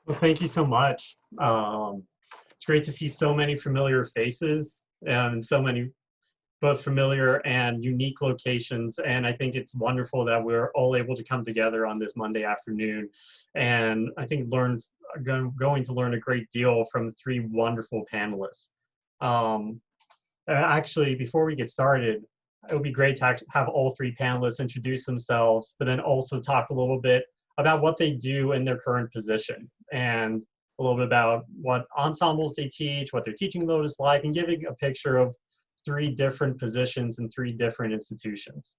Well, thank you so much. It's great to see so many familiar faces and so many both familiar and unique locations. And I think it's wonderful that we're all able to come together on this Monday afternoon. And I think going to learn a great deal from three wonderful panelists. Actually, before we get started, it would be great to have all three panelists introduce themselves, but then also talk a little bit about what they do in their current position and a little bit about what ensembles they teach, what their teaching load is like, and giving a picture of three different positions in three different institutions.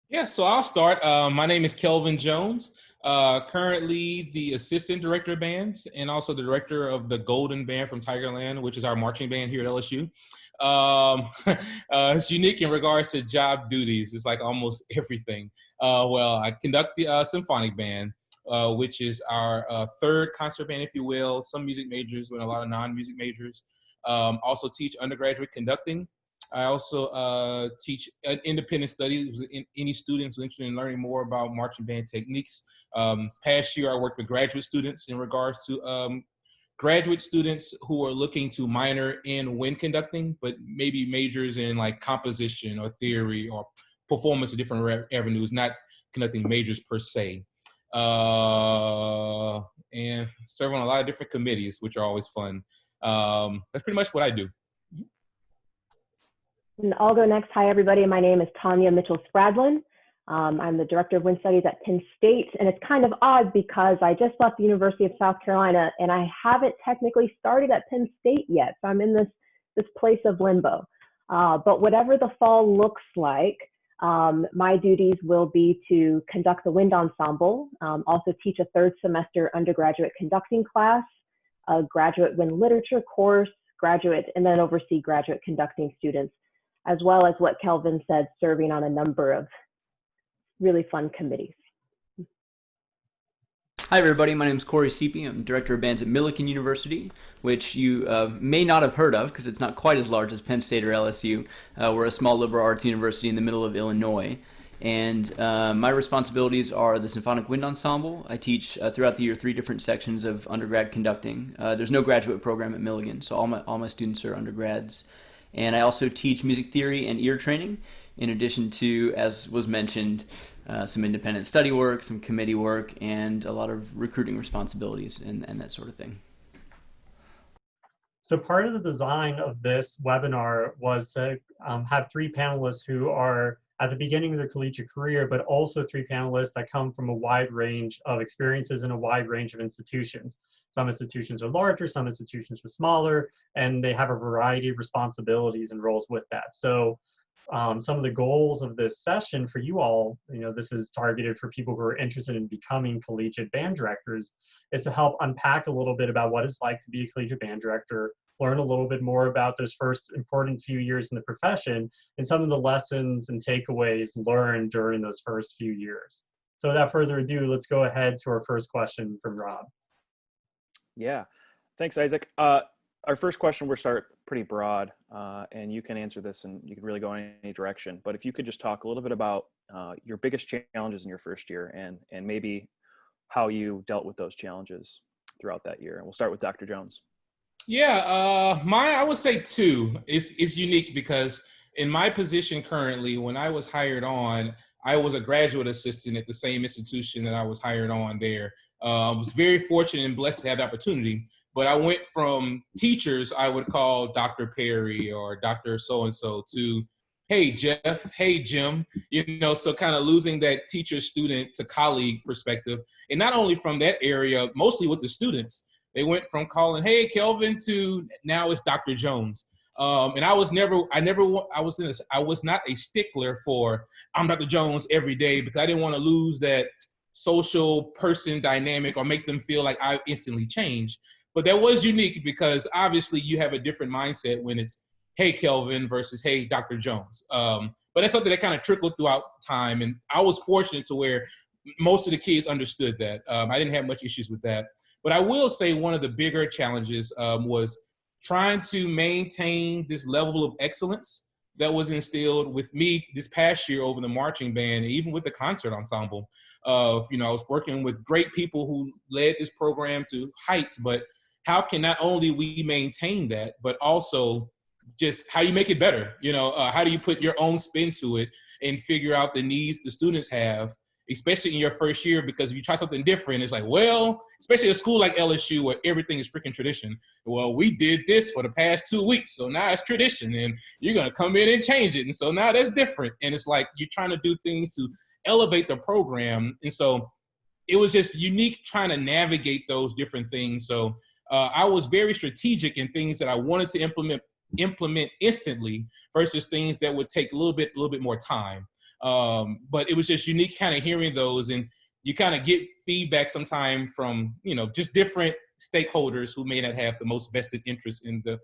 Yeah, so I'll start. My name is Kelvin Jones, currently the Assistant Director of Bands and also the Director of the Golden Band from Tigerland, which is our marching band here at LSU. It's unique in regards to job duties. It's like almost everything. Well, I conduct the Symphonic Band, which is our third concert band, if you will, some music majors with a lot of non-music majors. Also teach undergraduate conducting. I also teach independent studies. Any students interested in learning more about marching band techniques. This past year, I worked with graduate students in regards to graduate students who are looking to minor in wind conducting, but maybe majors in like composition or theory or performance of different avenues, not conducting majors per se. And serve on a lot of different committees, which are always fun. That's pretty much what I do. And I'll go next. Hi, everybody. My name is Tanya Mitchell-Spradlin. I'm the Director of Wind Studies at Penn State, and it's kind of odd because I just left the University of South Carolina and I haven't technically started at Penn State yet. So I'm in this place of limbo. But whatever the fall looks like, my duties will be to conduct the wind ensemble, also teach a third semester undergraduate conducting class, a graduate wind literature course, and then oversee graduate conducting students, as well as what Kelvin said, serving on a number of really fun committees. Hi everybody, my name is Seapy. I'm Director of Bands at Millikin University, which you may not have heard of because it's not quite as large as Penn State or LSU. We're a small liberal arts university in the middle of Illinois. And my responsibilities are the Symphonic Wind Ensemble. I teach throughout the year 3 different sections of undergrad conducting. There's no graduate program at Millikin, so all my students are undergrads. And I also teach music theory and ear training, in addition to, as was mentioned, some independent study work, some committee work, and a lot of recruiting responsibilities and that sort of thing. So part of the design of this webinar was to have 3 panelists who are at the beginning of their collegiate career, but also 3 panelists that come from a wide range of experiences in a wide range of institutions. Some institutions are larger, some institutions are smaller, and they have a variety of responsibilities and roles with that. So some of the goals of this session for you all, this is targeted for people who are interested in becoming collegiate band directors, is to help unpack a little bit about what it's like to be a collegiate band director, learn a little bit more about those first important few years in the profession and some of the lessons and takeaways learned during those first few years. So without further ado, let's go ahead to our first question from Rob. Yeah, thanks, Isaac. Our first question, we'll start pretty broad, and you can answer this and you can really go in any direction. But if you could just talk a little bit about your biggest challenges in your first year and maybe how you dealt with those challenges throughout that year. And we'll start with Dr. Jones. Yeah, I would say 2. It's unique because in my position currently, when I was hired on, I was a graduate assistant at the same institution that I was hired on there. I was very fortunate and blessed to have the opportunity, but I went from teachers I would call Dr. Perry or Dr. So-and-so to, hey, Jeff, hey, Jim, so kind of losing that teacher-student to colleague perspective. And not only from that area, mostly with the students, they went from calling, hey, Kelvin, to now it's Dr. Jones. And I was not a stickler for I'm Dr. Jones every day because I didn't want to lose that social person dynamic or make them feel like I instantly changed. But that was unique because obviously you have a different mindset when it's, hey, Kelvin versus, hey, Dr. Jones. But that's something that kind of trickled throughout time. And I was fortunate to where most of the kids understood that. I didn't have much issues with that. But I will say one of the bigger challenges was trying to maintain this level of excellence that was instilled with me this past year over the marching band, even with the concert ensemble. Of, I was working with great people who led this program to heights, but how can not only we maintain that, but also just how you make it better? How do you put your own spin to it and figure out the needs the students have, especially in your first year? Because if you try something different, it's like, well, especially a school like LSU where everything is freaking tradition. Well, we did this for the past 2 weeks, so now it's tradition, and you're going to come in and change it. And so now that's different. And it's like you're trying to do things to elevate the program. And so it was just unique trying to navigate those different things. So I was very strategic in things that I wanted to implement instantly versus things that would take a little bit more time. But it was just unique kind of hearing those, and you kind of get feedback sometime from, just different stakeholders who may not have the most vested interest in the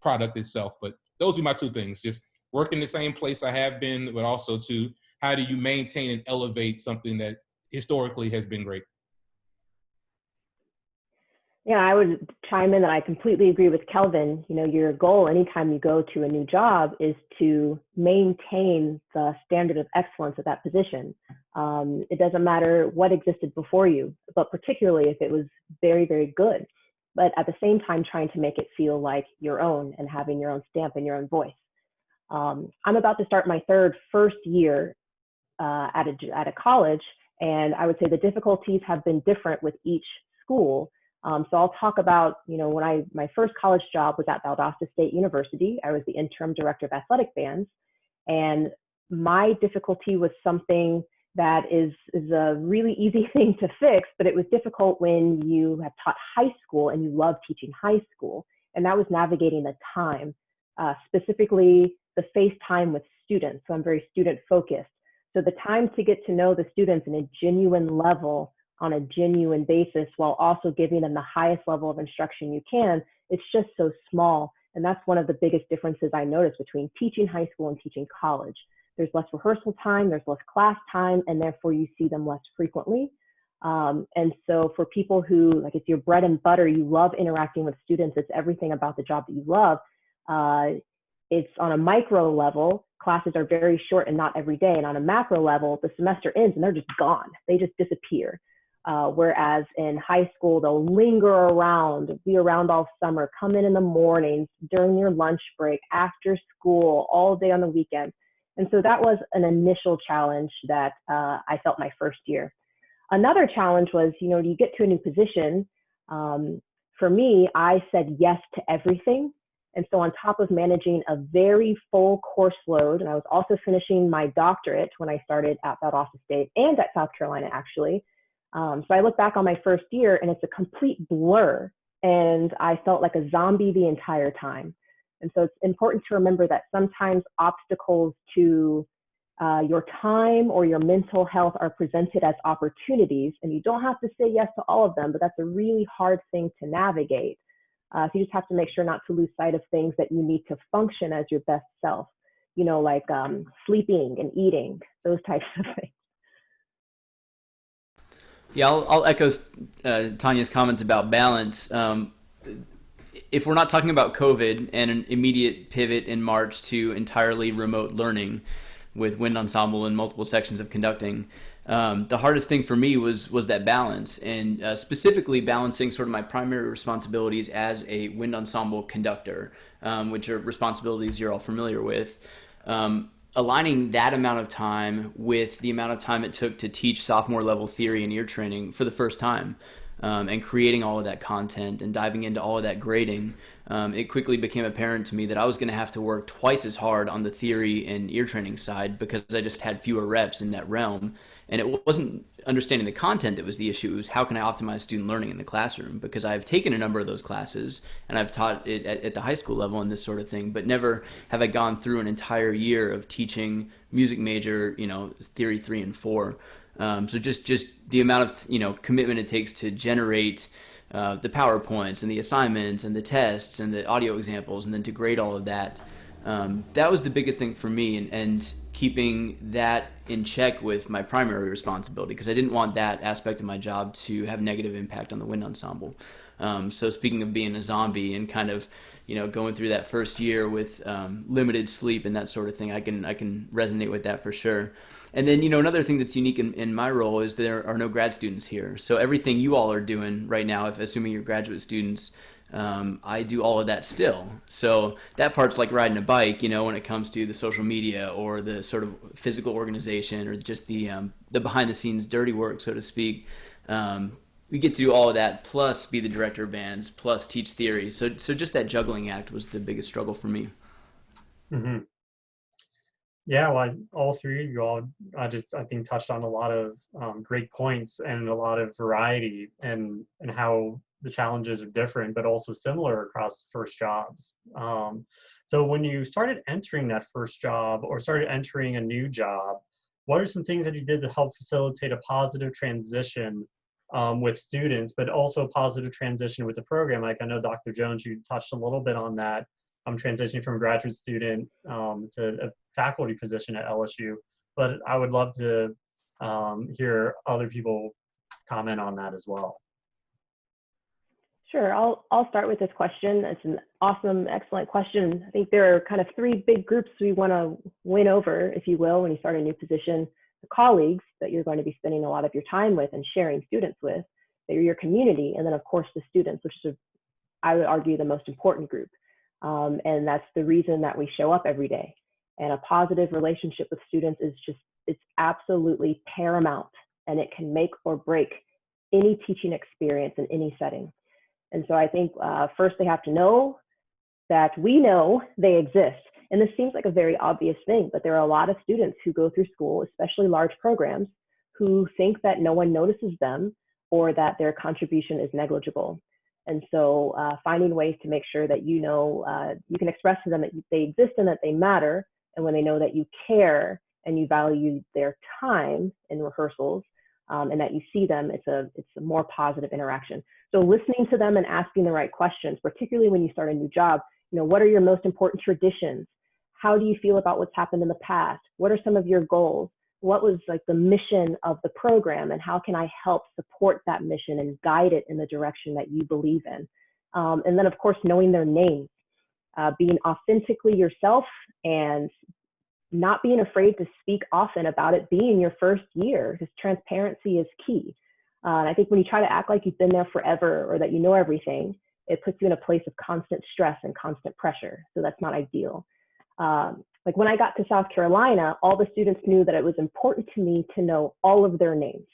product itself. But those are my two things: just work in the same place I have been, but also to how do you maintain and elevate something that historically has been great. Yeah, I would chime in that I completely agree with Kelvin. Your goal anytime you go to a new job is to maintain the standard of excellence of that position. It doesn't matter what existed before you, but particularly if it was very, very good, but at the same time trying to make it feel like your own and having your own stamp and your own voice. I'm about to start my first year at a college, and I would say the difficulties have been different with each school. So I'll talk about, when my first college job was at Valdosta State University. I was the interim director of athletic bands, and my difficulty was something that is a really easy thing to fix, but it was difficult when you have taught high school and you love teaching high school, and that was navigating the time, specifically the face time with students. So I'm very student focused. So the time to get to know the students in a genuine level, on a genuine basis, while also giving them the highest level of instruction you can, it's just so small. And that's one of the biggest differences I noticed between teaching high school and teaching college. There's less rehearsal time, there's less class time, and therefore you see them less frequently. And so for people who, like, it's your bread and butter, you love interacting with students, it's everything about the job that you love. It's on a micro level, classes are very short and not every day. And on a macro level, the semester ends and they're just gone. They just disappear. Whereas in high school, they'll linger around, be around all summer, come in the mornings, during your lunch break, after school, all day on the weekends. And so that was an initial challenge that I felt my first year. Another challenge was, you get to a new position. For me, I said yes to everything. And so on top of managing a very full course load, and I was also finishing my doctorate when I started at Valdosta State and at South Carolina, actually. So I look back on my first year and it's a complete blur, and I felt like a zombie the entire time. And so it's important to remember that sometimes obstacles to your time or your mental health are presented as opportunities, and you don't have to say yes to all of them, but that's a really hard thing to navigate. So you just have to make sure not to lose sight of things that you need to function as your best self, like sleeping and eating, those types of things. Yeah, I'll echo Tanya's comments about balance. If we're not talking about COVID and an immediate pivot in March to entirely remote learning with wind ensemble and multiple sections of conducting, the hardest thing for me was that balance, and specifically balancing sort of my primary responsibilities as a wind ensemble conductor, which are responsibilities you're all familiar with. Aligning that amount of time with the amount of time it took to teach sophomore level theory and ear training for the first time, and creating all of that content and diving into all of that grading, it quickly became apparent to me that I was going to have to work twice as hard on the theory and ear training side because I just had fewer reps in that realm. And it wasn't understanding the content that was the issue. It was how can I optimize student learning in the classroom? Because I've taken a number of those classes and I've taught it at the high school level and this sort of thing, but never have I gone through an entire year of teaching music major, theory 3 and 4. So just the amount of, commitment it takes to generate the PowerPoints and the assignments and the tests and the audio examples and then to grade all of that. That was the biggest thing for me, and keeping that in check with my primary responsibility, because I didn't want that aspect of my job to have negative impact on the wind ensemble. So speaking of being a zombie and kind of, going through that first year with limited sleep and that sort of thing, I can resonate with that for sure. And then, another thing that's unique in my role is there are no grad students here. So everything you all are doing right now, if assuming you're graduate students, I do all of that still. So that part's like riding a bike, when it comes to the social media or the sort of physical organization or just the behind the scenes dirty work, so to speak. We get to do all of that, plus be the director of bands, plus teach theory. So just that juggling act was the biggest struggle for me. Mm-hmm. Yeah, well, all three of you all, I think touched on a lot of great points and a lot of variety and how the challenges are different, but also similar across first jobs. So when you started entering that first job or started entering a new job, what are some things that you did to help facilitate a positive transition with students, but also a positive transition with the program? Like I know Dr. Jones, you touched a little bit on that. Transitioning from a graduate student to a faculty position at LSU, but I would love to hear other people comment on that as well. Sure, I'll start with this question. It's an awesome, excellent question. I think there are kind of three big groups we want to win over, if you will, when you start a new position. The colleagues that you're going to be spending a lot of your time with and sharing students with, they're your community, and then of course the students, which is, I would argue, the most important group. And that's the reason that we show up every day. And a positive relationship with students is it's absolutely paramount, and it can make or break any teaching experience in any setting. And so I think first they have to know that we know they exist. And this seems like a very obvious thing, but there are a lot of students who go through school, especially large programs, who think that no one notices them or that their contribution is negligible. And so finding ways to make sure that you can express to them that they exist and that they matter, and when they know that you care and you value their time in rehearsals, and that you see them, it's a more positive interaction. So listening to them and asking the right questions, particularly when you start a new job, what are your most important traditions? How do you feel about what's happened in the past? What are some of your goals? What was like the mission of the program, and how can I help support that mission and guide it in the direction that you believe in? And then of course, knowing their names, being authentically yourself and not being afraid to speak often about it being your first year, because transparency is key. And I think when you try to act like you've been there forever or that you know everything, it puts you in a place of constant stress and constant pressure. So that's not ideal. Like when I got to South Carolina, all the students knew that it was important to me to know all of their names.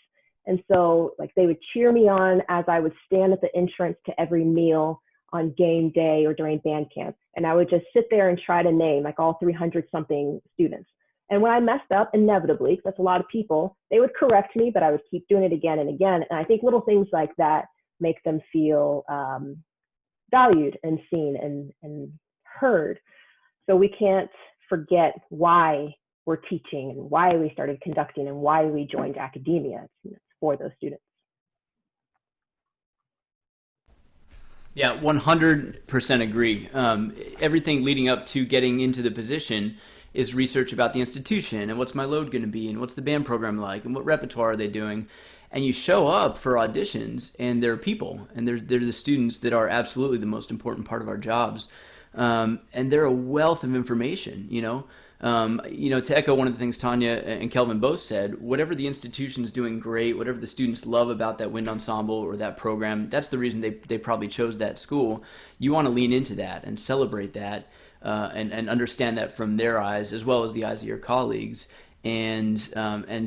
And so like they would cheer me on as I would stand at the entrance to every meal on game day or during band camp. And I would just sit there and try to name like all 300 something students. And when I messed up, inevitably, because that's a lot of people, they would correct me, but I would keep doing it again and again. And I think little things like that make them feel valued and seen and heard. So we can't forget why we're teaching and why we started conducting and why we joined academia. It's for those students. Yeah, 100% agree. Everything leading up to getting into the position is research about the institution and what's my load going to be and what's the band program like and what repertoire are they doing. And you show up for auditions and there are people and they're the students that are absolutely the most important part of our jobs. And they're a wealth of information, to echo one of the things Tanya and Kelvin both said, whatever the institution is doing great, whatever the students love about that wind ensemble or that program, that's the reason they probably chose that school. You want to lean into that and celebrate that and understand that from their eyes as well as the eyes of your colleagues and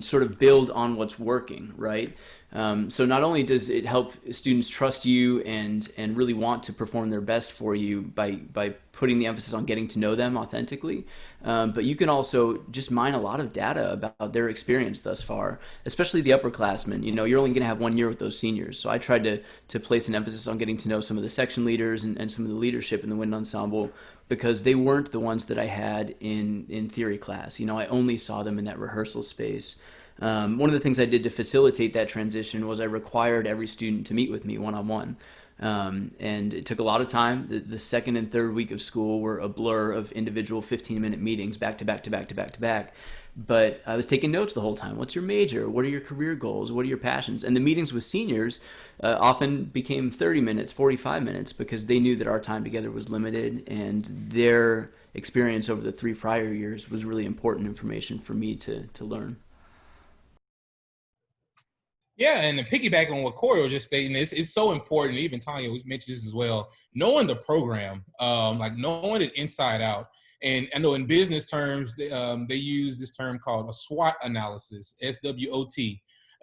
sort of build on what's working, right? So not only does it help students trust you and really want to perform their best for you by putting the emphasis on getting to know them authentically, but you can also just mine a lot of data about their experience thus far, especially the upperclassmen. You're only going to have 1 year with those seniors. So I tried to place an emphasis on getting to know some of the section leaders and some of the leadership in the wind ensemble because they weren't the ones that I had in theory class. I only saw them in that rehearsal space. One of the things I did to facilitate that transition was I required every student to meet with me one-on-one. And it took a lot of time. The second and third week of school were a blur of individual 15-minute meetings back to back to back to back to back. But I was taking notes the whole time. What's your major? What are your career goals? What are your passions? And the meetings with seniors often became 30 minutes, 45 minutes, because they knew that our time together was limited, and their experience over the 3 prior years was really important information for me to learn. Yeah, and to piggyback on what Corey was just stating, it's so important. Even Tanya mentioned this as well. Knowing the program, like knowing it inside out. And I know in business terms, they use this term called a SWOT analysis, SWOT.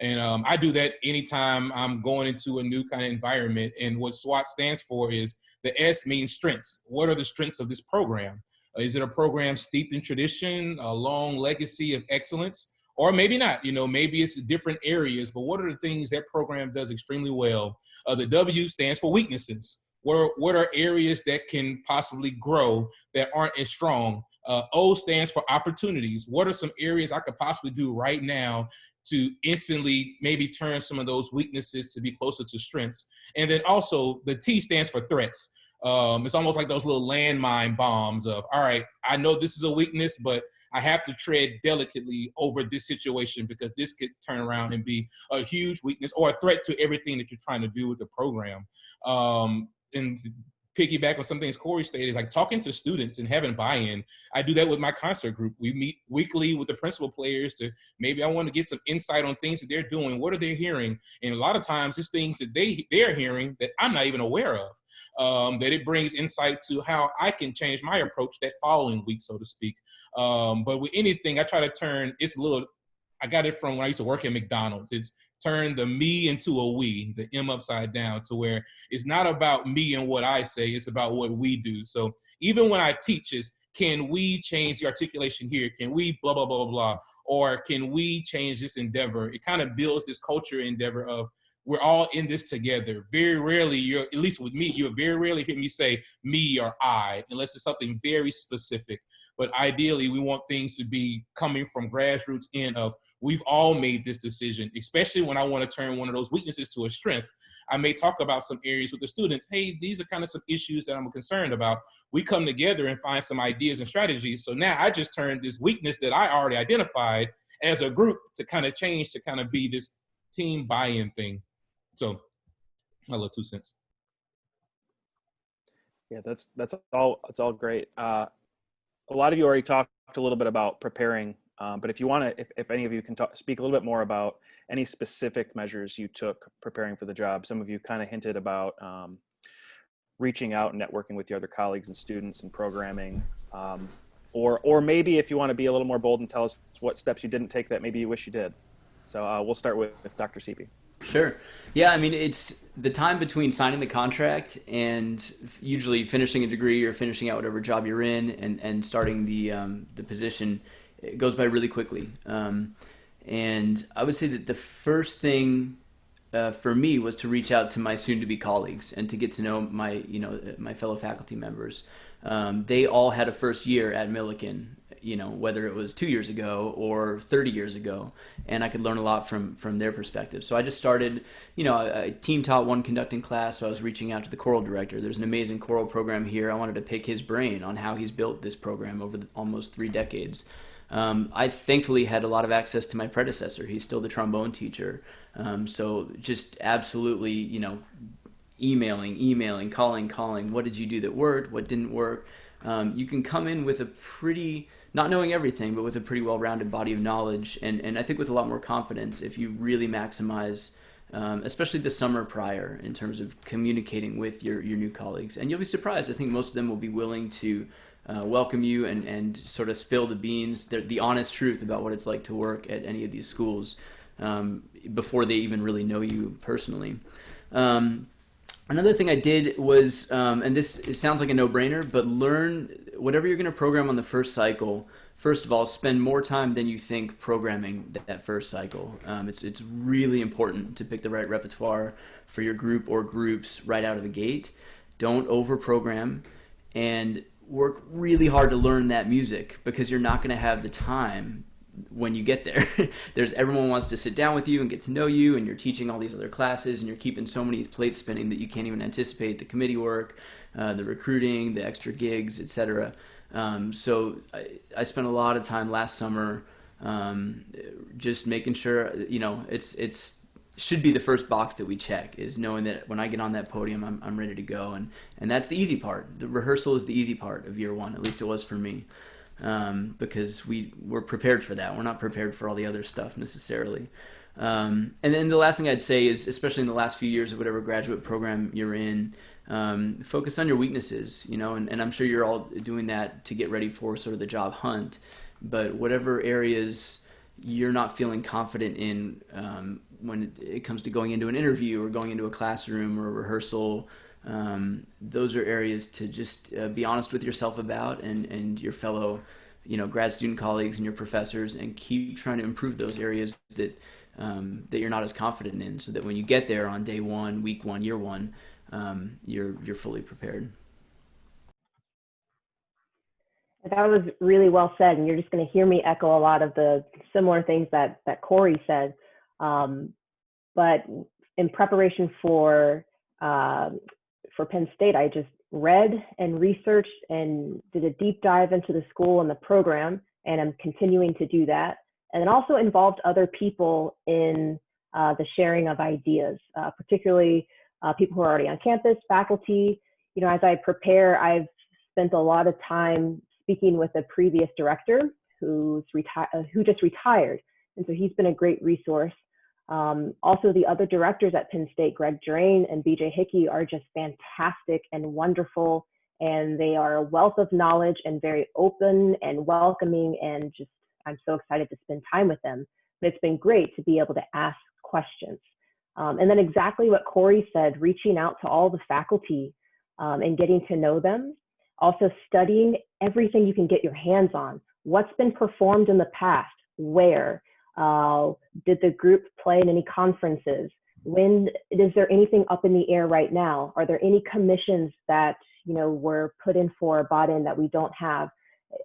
And I do that anytime I'm going into a new kind of environment. And what SWOT stands for is the S means strengths. What are the strengths of this program? Is it a program steeped in tradition, a long legacy of excellence? Or maybe not, maybe it's different areas, but what are the things that program does extremely well? The W stands for weaknesses. What are areas that can possibly grow that aren't as strong? O stands for opportunities. What are some areas I could possibly do right now to instantly maybe turn some of those weaknesses to be closer to strengths? And then also the T stands for threats. It's almost like those little landmine bombs of, all right, I know this is a weakness, but I have to tread delicately over this situation because this could turn around and be a huge weakness or a threat to everything that you're trying to do with the program. And to piggyback on some things Corey stated, like talking to students and having buy-in. I do that with my concert group. We meet weekly with the principal players to maybe I want to get some insight on things that they're doing. What are they hearing? And a lot of times it's things that they're hearing that I'm not even aware of, that it brings insight to how I can change my approach that following week, so to speak. But with anything, I try to turn, I got it from when I used to work at McDonald's. It's turn the me into a we, the M upside down, to where it's not about me and what I say, it's about what we do. So even when I teach is, can we change the articulation here? Can we blah, blah, blah, blah, blah? Or can we change this endeavor? It kind of builds this culture endeavor of we're all in this together. Very rarely, at least with me, you'll very rarely hear me say me or I, unless it's something very specific. But ideally, we want things to be coming from grassroots in of we've all made this decision, especially when I want to turn one of those weaknesses to a strength. I may talk about some areas with the students. Hey, these are kind of some issues that I'm concerned about. We come together and find some ideas and strategies. So now I just turned this weakness that I already identified as a group to kind of change to kind of be this team buy-in thing. So my little 2 cents. Yeah, that's all great. A lot of you already talked a little bit about preparing, but if you want to, if any of you can speak a little bit more about any specific measures you took preparing for the job. Some of you kind of hinted about reaching out and networking with your other colleagues and students and programming, or maybe if you want to be a little more bold and tell us what steps you didn't take that maybe you wish you did. So we'll start with Dr. Seapy. Sure. Yeah, I mean, it's the time between signing the contract and usually finishing a degree or finishing out whatever job you're in and starting the position. It goes by really quickly. And I would say that the first thing for me was to reach out to my soon-to-be colleagues and to get to know my fellow faculty members. They all had a first year at Millikin, whether it was 2 years ago or 30 years ago, and I could learn a lot from their perspective. So I just started, I team taught one conducting class, so I was reaching out to the choral director. There's an amazing choral program here. I wanted to pick his brain on how he's built this program over almost 3 decades. I thankfully had a lot of access to my predecessor. He's still the trombone teacher. So just absolutely, emailing, calling. What did you do that worked? What didn't work? You can come in with a pretty, not knowing everything, but with a pretty well-rounded body of knowledge. And I think with a lot more confidence if you really maximize, especially the summer prior in terms of communicating with your new colleagues. And you'll be surprised. I think most of them will be willing to welcome you and sort of spill the beans, the honest truth about what it's like to work at any of these schools before they even really know you personally. Another thing I did was, and it sounds like a no-brainer, but learn whatever you're going to program on the first cycle. First of all, spend more time than you think programming that first cycle. It's really important to pick the right repertoire for your group or groups right out of the gate. Don't over-program and work really hard to learn that music because you're not going to have the time when you get there. Everyone wants to sit down with you and get to know you, and you're teaching all these other classes, and you're keeping so many plates spinning that you can't even anticipate the committee work, the recruiting, the extra gigs, etc. So I spent a lot of time last summer just making sure, it's should be the first box that we check, is knowing that when I get on that podium, I'm ready to go. And that's the easy part. The rehearsal is the easy part of year one, at least it was for me. Because we're prepared for that. We're not prepared for all the other stuff necessarily. And then the last thing I'd say is, especially in the last few years of whatever graduate program you're in, focus on your weaknesses, and I'm sure you're all doing that to get ready for sort of the job hunt. But whatever areas you're not feeling confident in when it comes to going into an interview or going into a classroom or a rehearsal, those are areas to just be honest with yourself about, and your fellow, grad student colleagues and your professors, and keep trying to improve those areas that you're not as confident in, so that when you get there on day one, week one, year one, you're fully prepared. That was really well said, and you're just going to hear me echo a lot of the similar things that Corey said. But in preparation for Penn State, I just read and researched and did a deep dive into the school and the program, and I'm continuing to do that. And then also involved other people in the sharing of ideas, particularly people who are already on campus, faculty. As I prepare, I've spent a lot of time speaking with a previous director who just retired, and so he's been a great resource. Also, the other directors at Penn State, Greg Drain and BJ Hickey, are just fantastic and wonderful, and they are a wealth of knowledge and very open and welcoming, and just I'm so excited to spend time with them. But it's been great to be able to ask questions. And then exactly what Corey said, reaching out to all the faculty and getting to know them. Also studying everything you can get your hands on. What's been performed in the past? Where? Did the group play in any conferences? Is there anything up in the air right now? Are there any commissions that were put in for, bought in, that we don't have?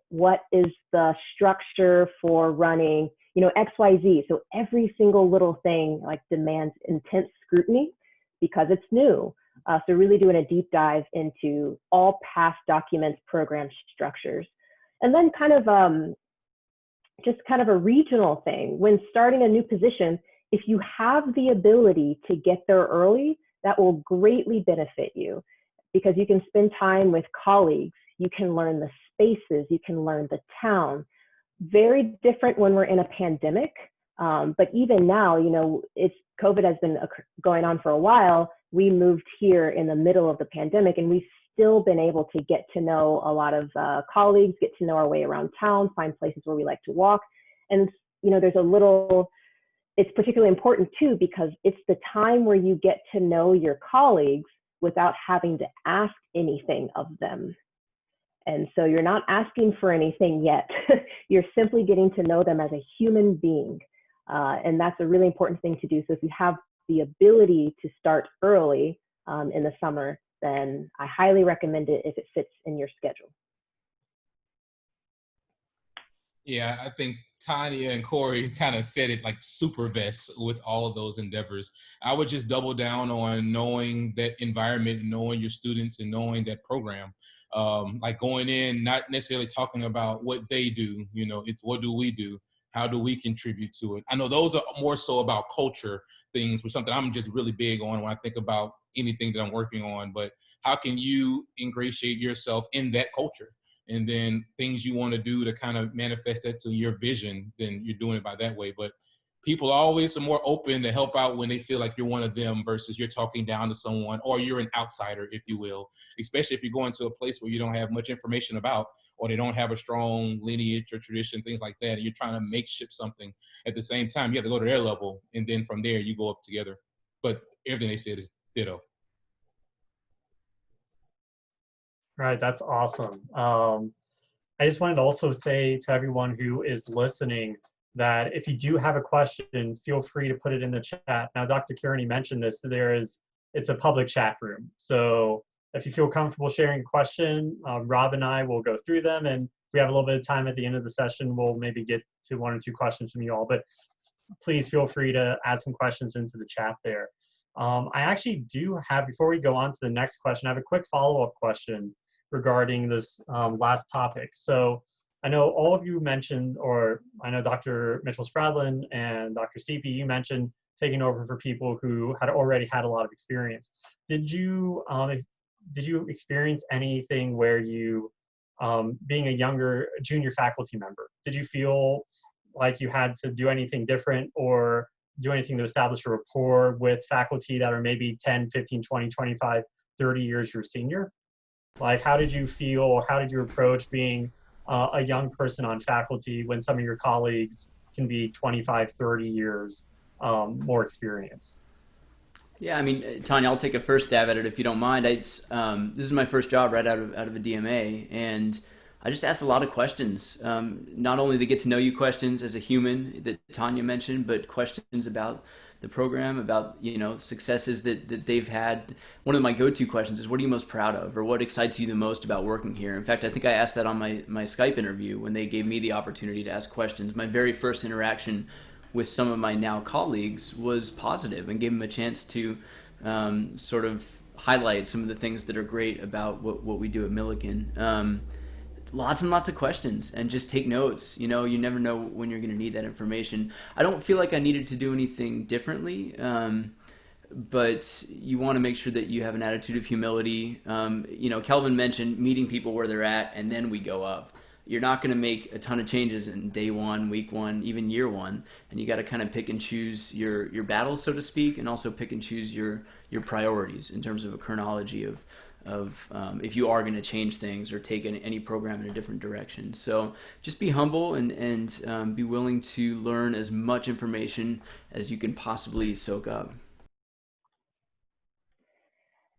What is the structure for running XYZ? So every single little thing demands intense scrutiny because it's new. So really doing a deep dive into all past documents, program structures. And then kind of a regional thing. When starting a new position, if you have the ability to get there early, that will greatly benefit you, because you can spend time with colleagues, you can learn the spaces, you can learn the town. Very different when we're in a pandemic, but even now, COVID has been going on for a while. We moved here in the middle of the pandemic, and we've still been able to get to know a lot of colleagues, get to know our way around town, find places where we like to walk. And, it's particularly important too, because it's the time where you get to know your colleagues without having to ask anything of them. And so you're not asking for anything yet. You're simply getting to know them as a human being. And that's a really important thing to do. So if you have the ability to start early in the summer, then I highly recommend it if it fits in your schedule. Yeah, I think Tanya and Corey kind of said it like super best with all of those endeavors. I would just double down on knowing that environment, knowing your students, and knowing that program. Like going in, not necessarily talking about what they do, it's what do we do? How do we contribute to it? I know those are more so about culture things, which is something I'm just really big on when I think about anything that I'm working on. But how can you ingratiate yourself in that culture? And then things you want to do to kind of manifest that to your vision, then you're doing it by that way. But people always are more open to help out when they feel like you're one of them versus you're talking down to someone, or you're an outsider, if you will, especially if you're going to a place where you don't have much information about, or they don't have a strong lineage or tradition, things like that. And you're trying to makeshift something. At the same time, you have to go to their level, and then from there you go up together. But everything they said is ditto. Right, that's awesome. I just wanted to also say to everyone who is listening that if you do have a question, feel free to put it in the chat. Now, Dr. Kearney mentioned this, it's a public chat room. So if you feel comfortable sharing a question, Rob and I will go through them, and we have a little bit of time at the end of the session, we'll maybe get to 1 or 2 questions from you all, but please feel free to add some questions into the chat there. I actually do have, before we go on to the next question, I have a quick follow-up question regarding this last topic. So I know all of you mentioned, or I know Dr. Mitchell-Spradlin and Dr. Seapy, you mentioned taking over for people who had already had a lot of experience. Did you experience anything where you, being a junior faculty member, did you feel like you had to do anything different or do anything to establish a rapport with faculty that are maybe 10, 15, 20, 25, 30 years your senior? Like, how did you feel, or how did you approach being a young person on faculty when some of your colleagues can be 25, 30 years more experienced? Yeah, I mean, Tanya, I'll take a first stab at it if you don't mind. This is my first job right out of a DMA, and I just asked a lot of questions. Not only the get to know you questions as a human that Tanya mentioned, but questions about the program, about successes that they've had. One of my go-to questions is, what are you most proud of, or what excites you the most about working here? In fact, I think I asked that on my Skype interview when they gave me the opportunity to ask questions. My very first interaction with some of my now colleagues was positive and gave them a chance to sort of highlight some of the things that are great about what we do at Millikin. Lots and lots of questions, and just take notes. You never know when you're going to need that information. I don't feel like I needed to do anything differently, but you want to make sure that you have an attitude of humility. Kelvin mentioned meeting people where they're at, and then we go up. You're not going to make a ton of changes in day 1, week 1, even year 1, and you got to kind of pick and choose your battles, so to speak, and also pick and choose your priorities in terms of a chronology of if you are going to change things or take any program in a different direction. So just be humble and be willing to learn as much information as you can possibly soak up.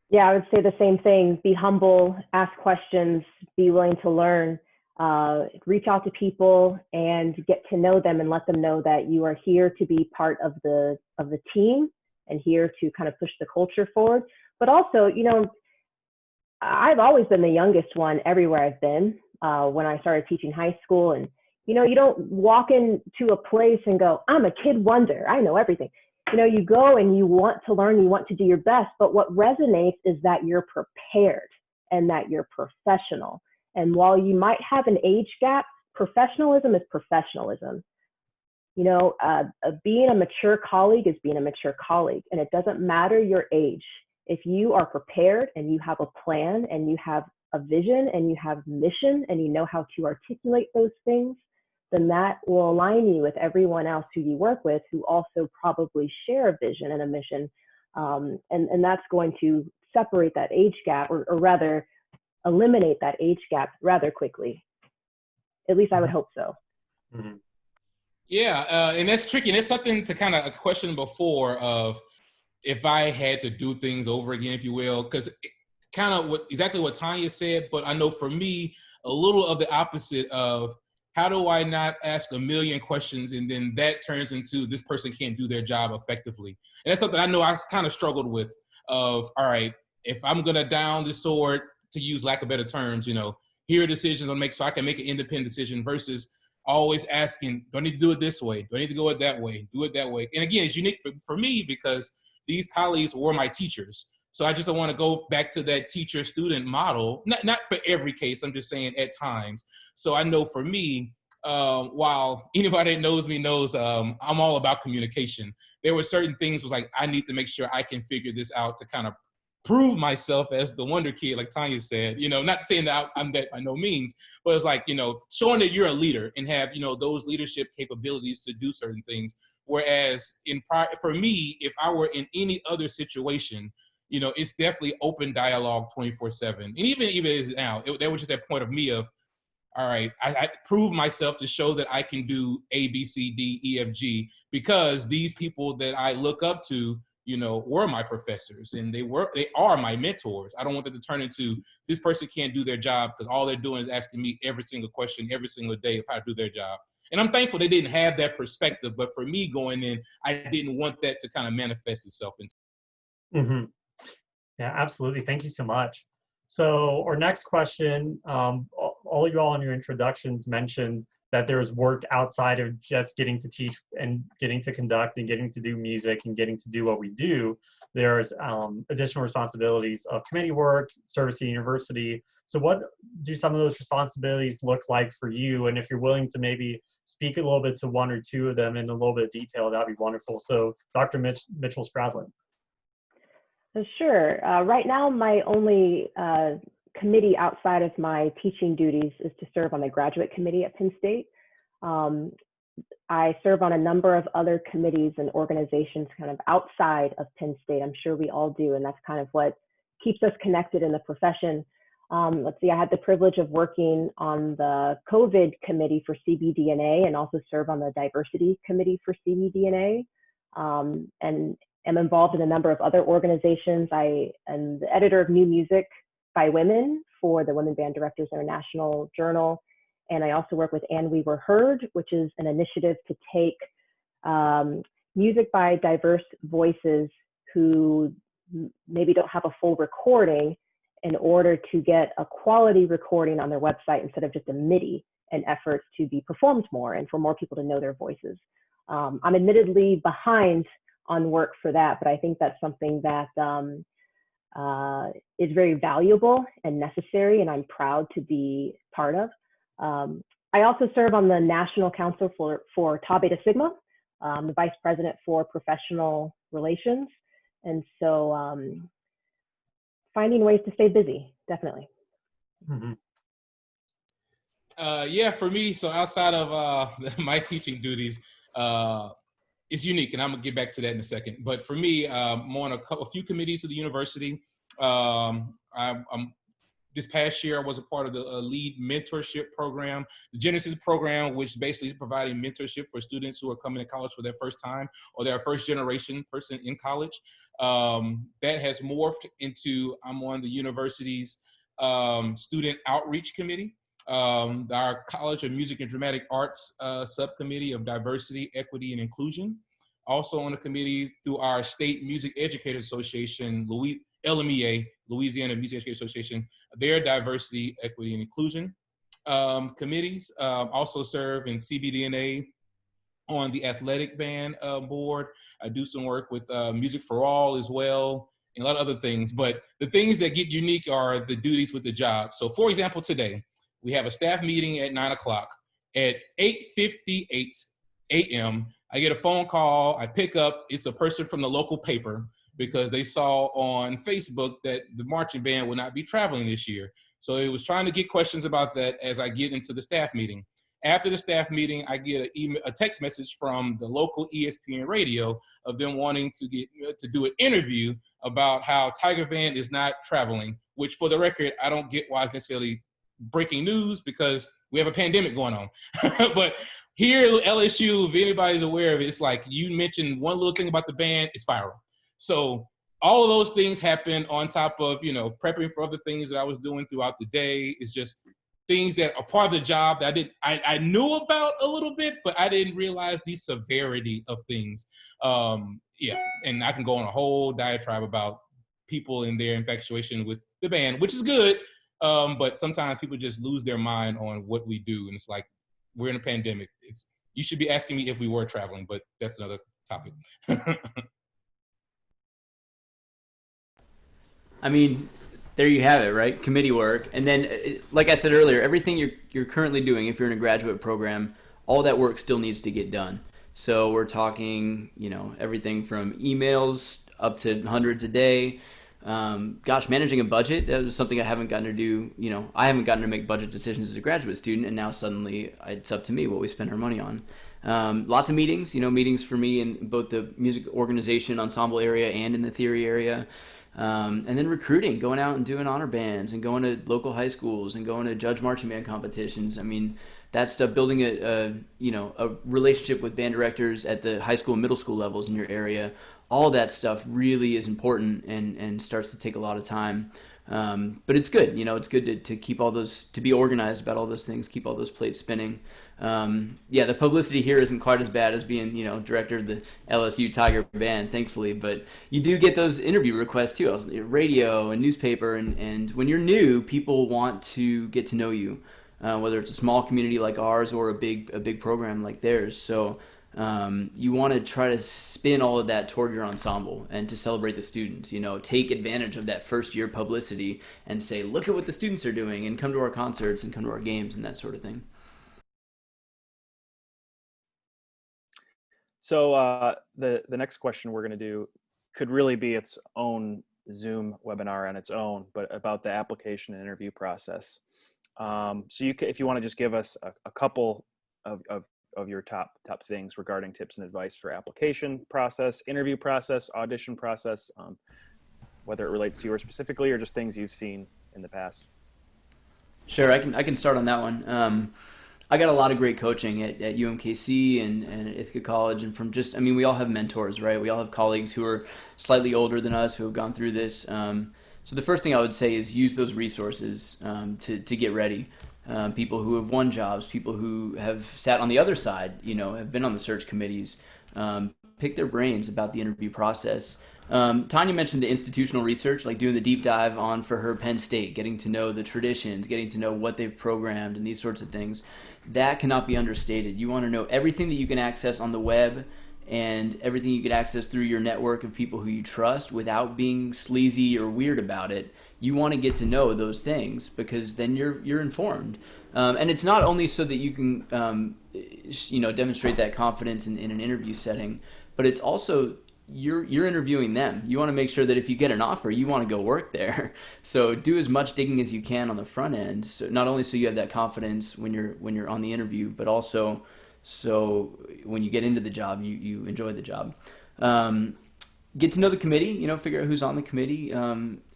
Yeah, I would say the same thing. Be humble, ask questions, be willing to learn, reach out to people and get to know them and let them know that you are here to be part of the team and here to kind of push the culture forward. But also, I've always been the youngest one everywhere I've been. When I started teaching high school, and you don't walk into a place and go, I'm a kid wonder, I know everything. You go and you want to learn, you want to do your best, but what resonates is that you're prepared and that you're professional. And while you might have an age gap, professionalism is professionalism. Being a mature colleague is being a mature colleague, and it doesn't matter your age. If you are prepared and you have a plan and you have a vision and you have mission and you know how to articulate those things, then that will align you with everyone else who you work with who also probably share a vision and a mission. And that's going to separate that age gap, or rather eliminate that age gap rather quickly. At least I would hope so. Mm-hmm. Yeah, and that's tricky. And it's something to kind of a question before of, if I had to do things over again, if you will, because kind of exactly what Tanya said, but I know for me, a little of the opposite of, how do I not ask a million questions and then that turns into this person can't do their job effectively? And that's something I know I kind of struggled with of, all right, if I'm going to down the sword, to use lack of better terms, here are decisions I'll make so I can make an independent decision versus always asking, do I need to do it this way? Do I need to go it that way? Do it that way? And again, it's unique for me because these colleagues were my teachers. So I just don't want to go back to that teacher-student model. Not for every case, I'm just saying at times. So I know for me, while anybody that knows me knows I'm all about communication, there were certain things was like, I need to make sure I can figure this out to kind of prove myself as the wonder kid, like Tanya said, not saying that I'm that by no means, but it's like, showing that you're a leader and have, those leadership capabilities to do certain things. Whereas for me, if I were in any other situation, it's definitely open dialogue 24/7. And even is now, that was just that point of me of, all right, I prove myself to show that I can do A, B, C, D, E, F, G, because these people that I look up to, were my professors and they are my mentors. I don't want them to turn into, this person can't do their job because all they're doing is asking me every single question every single day of how to do their job. And I'm thankful they didn't have that perspective, but for me going in, I didn't want that to kind of manifest itself into. Mm-hmm. Yeah, absolutely. Thank you so much. So our next question, all all you all in your introductions mentioned that there's work outside of just getting to teach and getting to conduct and getting to do music and getting to do what we do. There's additional responsibilities of committee work, service to the university. So what do some of those responsibilities look like for you? And if you're willing to maybe speak a little bit to one or two of them in a little bit of detail, that'd be wonderful. So Dr. Mitchell-Spradlin. Sure. Right now, my only committee outside of my teaching duties is to serve on the graduate committee at Penn State. I serve on a number of other committees and organizations kind of outside of Penn State. I'm sure we all do, and that's kind of what keeps us connected in the profession. Let's see, I had the privilege of working on the COVID committee for CBDNA and also serve on the diversity committee for CBDNA, and am involved in a number of other organizations. I am the editor of New Music by Women for the Women Band Directors International Journal. And I also work with And We Were Heard, which is an initiative to take music by diverse voices who maybe don't have a full recording in order to get a quality recording on their website instead of just a MIDI, and efforts to be performed more and for more people to know their voices. I'm admittedly behind on work for that, but I think that's something that is very valuable and necessary, and I'm proud to be part of. I also serve on the National Council for Tau Beta Sigma, the Vice President for Professional Relations, and so finding ways to stay busy, definitely. Mm-hmm. Yeah, for me, so outside of my teaching duties, it's unique, and I'm gonna get back to that in a second. But for me, I'm on a few committees of the university. This past year, I was a part of the lead mentorship program, the Genesis program, which basically is providing mentorship for students who are coming to college for their first time or their first generation person in college. That has morphed into, I'm on the university's student outreach committee, our College of Music and Dramatic Arts subcommittee of diversity, equity, and inclusion. Also on the committee through our State Music Educators Association, LMEA, Louisiana Music Educators Association, their diversity, equity, and inclusion committees. Also serve in CBDNA on the athletic band board. I do some work with Music for All as well, and a lot of other things. But the things that get unique are the duties with the job. So for example, today, we have a staff meeting at 9 o'clock. At 8:58 a.m., I get a phone call. I pick up. It's a person from the local paper because they saw on Facebook that the marching band will not be traveling this year. So it was trying to get questions about that as I get into the staff meeting. After the staff meeting, I get a text message from the local ESPN radio of them wanting to do an interview about how Tiger Band is not traveling, which for the record, I don't get why it's necessarily breaking news because we have a pandemic going on. But here at LSU, if anybody's aware of it, it's like you mentioned one little thing about the band, it's viral. So all of those things happen on top of, prepping for other things that I was doing throughout the day. It's just things that are part of the job that I knew about a little bit, but I didn't realize the severity of things. Yeah, and I can go on a whole diatribe about people and their infatuation with the band, which is good. But sometimes people just lose their mind on what we do. And it's like, we're in a pandemic. You should be asking me if we were traveling, but that's another topic. I mean, there you have it, right? Committee work. And then, like I said earlier, everything you're currently doing, if you're in a graduate program, all that work still needs to get done. So we're talking, everything from emails up to hundreds a day. Managing a budget, that was something I haven't gotten to do. I haven't gotten to make budget decisions as a graduate student, and now suddenly it's up to me what we spend our money on. Lots of meetings, meetings for me in both the music organization ensemble area and in the theory area. And then recruiting, going out and doing honor bands and going to local high schools and going to judge marching band competitions. I mean, that stuff, building a relationship with band directors at the high school and middle school levels in your area, all that stuff really is important and starts to take a lot of time. But it's good, it's good to keep all those, to be organized about all those things, keep all those plates spinning. The publicity here isn't quite as bad as being, director of the LSU Tiger Band, thankfully, but you do get those interview requests too, radio and newspaper. And when you're new, people want to get to know you. whether it's a small community like ours or a big program like theirs. So you want to try to spin all of that toward your ensemble and to celebrate the students. You know, take advantage of that first year publicity and say, look at what the students are doing, and come to our concerts and come to our games and that sort of thing. So the next question we're going to do could really be its own Zoom webinar on its own, but about the application and interview process. So you could, if you want to just give us a couple of your top things regarding tips and advice for application process, interview process, audition process, whether it relates to yours specifically or just things you've seen in the past. Sure, I can start on that one. I got a lot of great coaching at UMKC and at Ithaca College, and from just, I mean, we all have mentors, right? We all have colleagues who are slightly older than us who have gone through this. So the first thing I would say is use those resources to get ready. People who have won jobs, people who have sat on the other side, you know, have been on the search committees, pick their brains about the interview process. Tanya mentioned the institutional research, like doing the deep dive on for her Penn State, getting to know the traditions, getting to know what they've programmed and these sorts of things. That cannot be understated. You want to know everything that you can access on the web and everything you can access through your network of people who you trust without being sleazy or weird about it. You want to get to know those things because then you're informed. And it's not only so that you can demonstrate that confidence in an interview setting, but it's also you're interviewing them. You want to make sure that if you get an offer, you want to go work there. So do as much digging as you can on the front end. So not only so you have that confidence when you're on the interview, but also so when you get into the job, you enjoy the job. Get to know the committee. You know, figure out who's on the committee.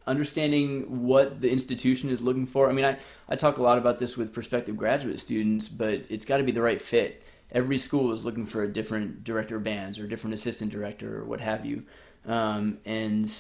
Understanding what the institution is looking for. I mean, I talk a lot about this with prospective graduate students, but it's got to be the right fit. Every school is looking for a different director of bands or a different assistant director or what have you. And,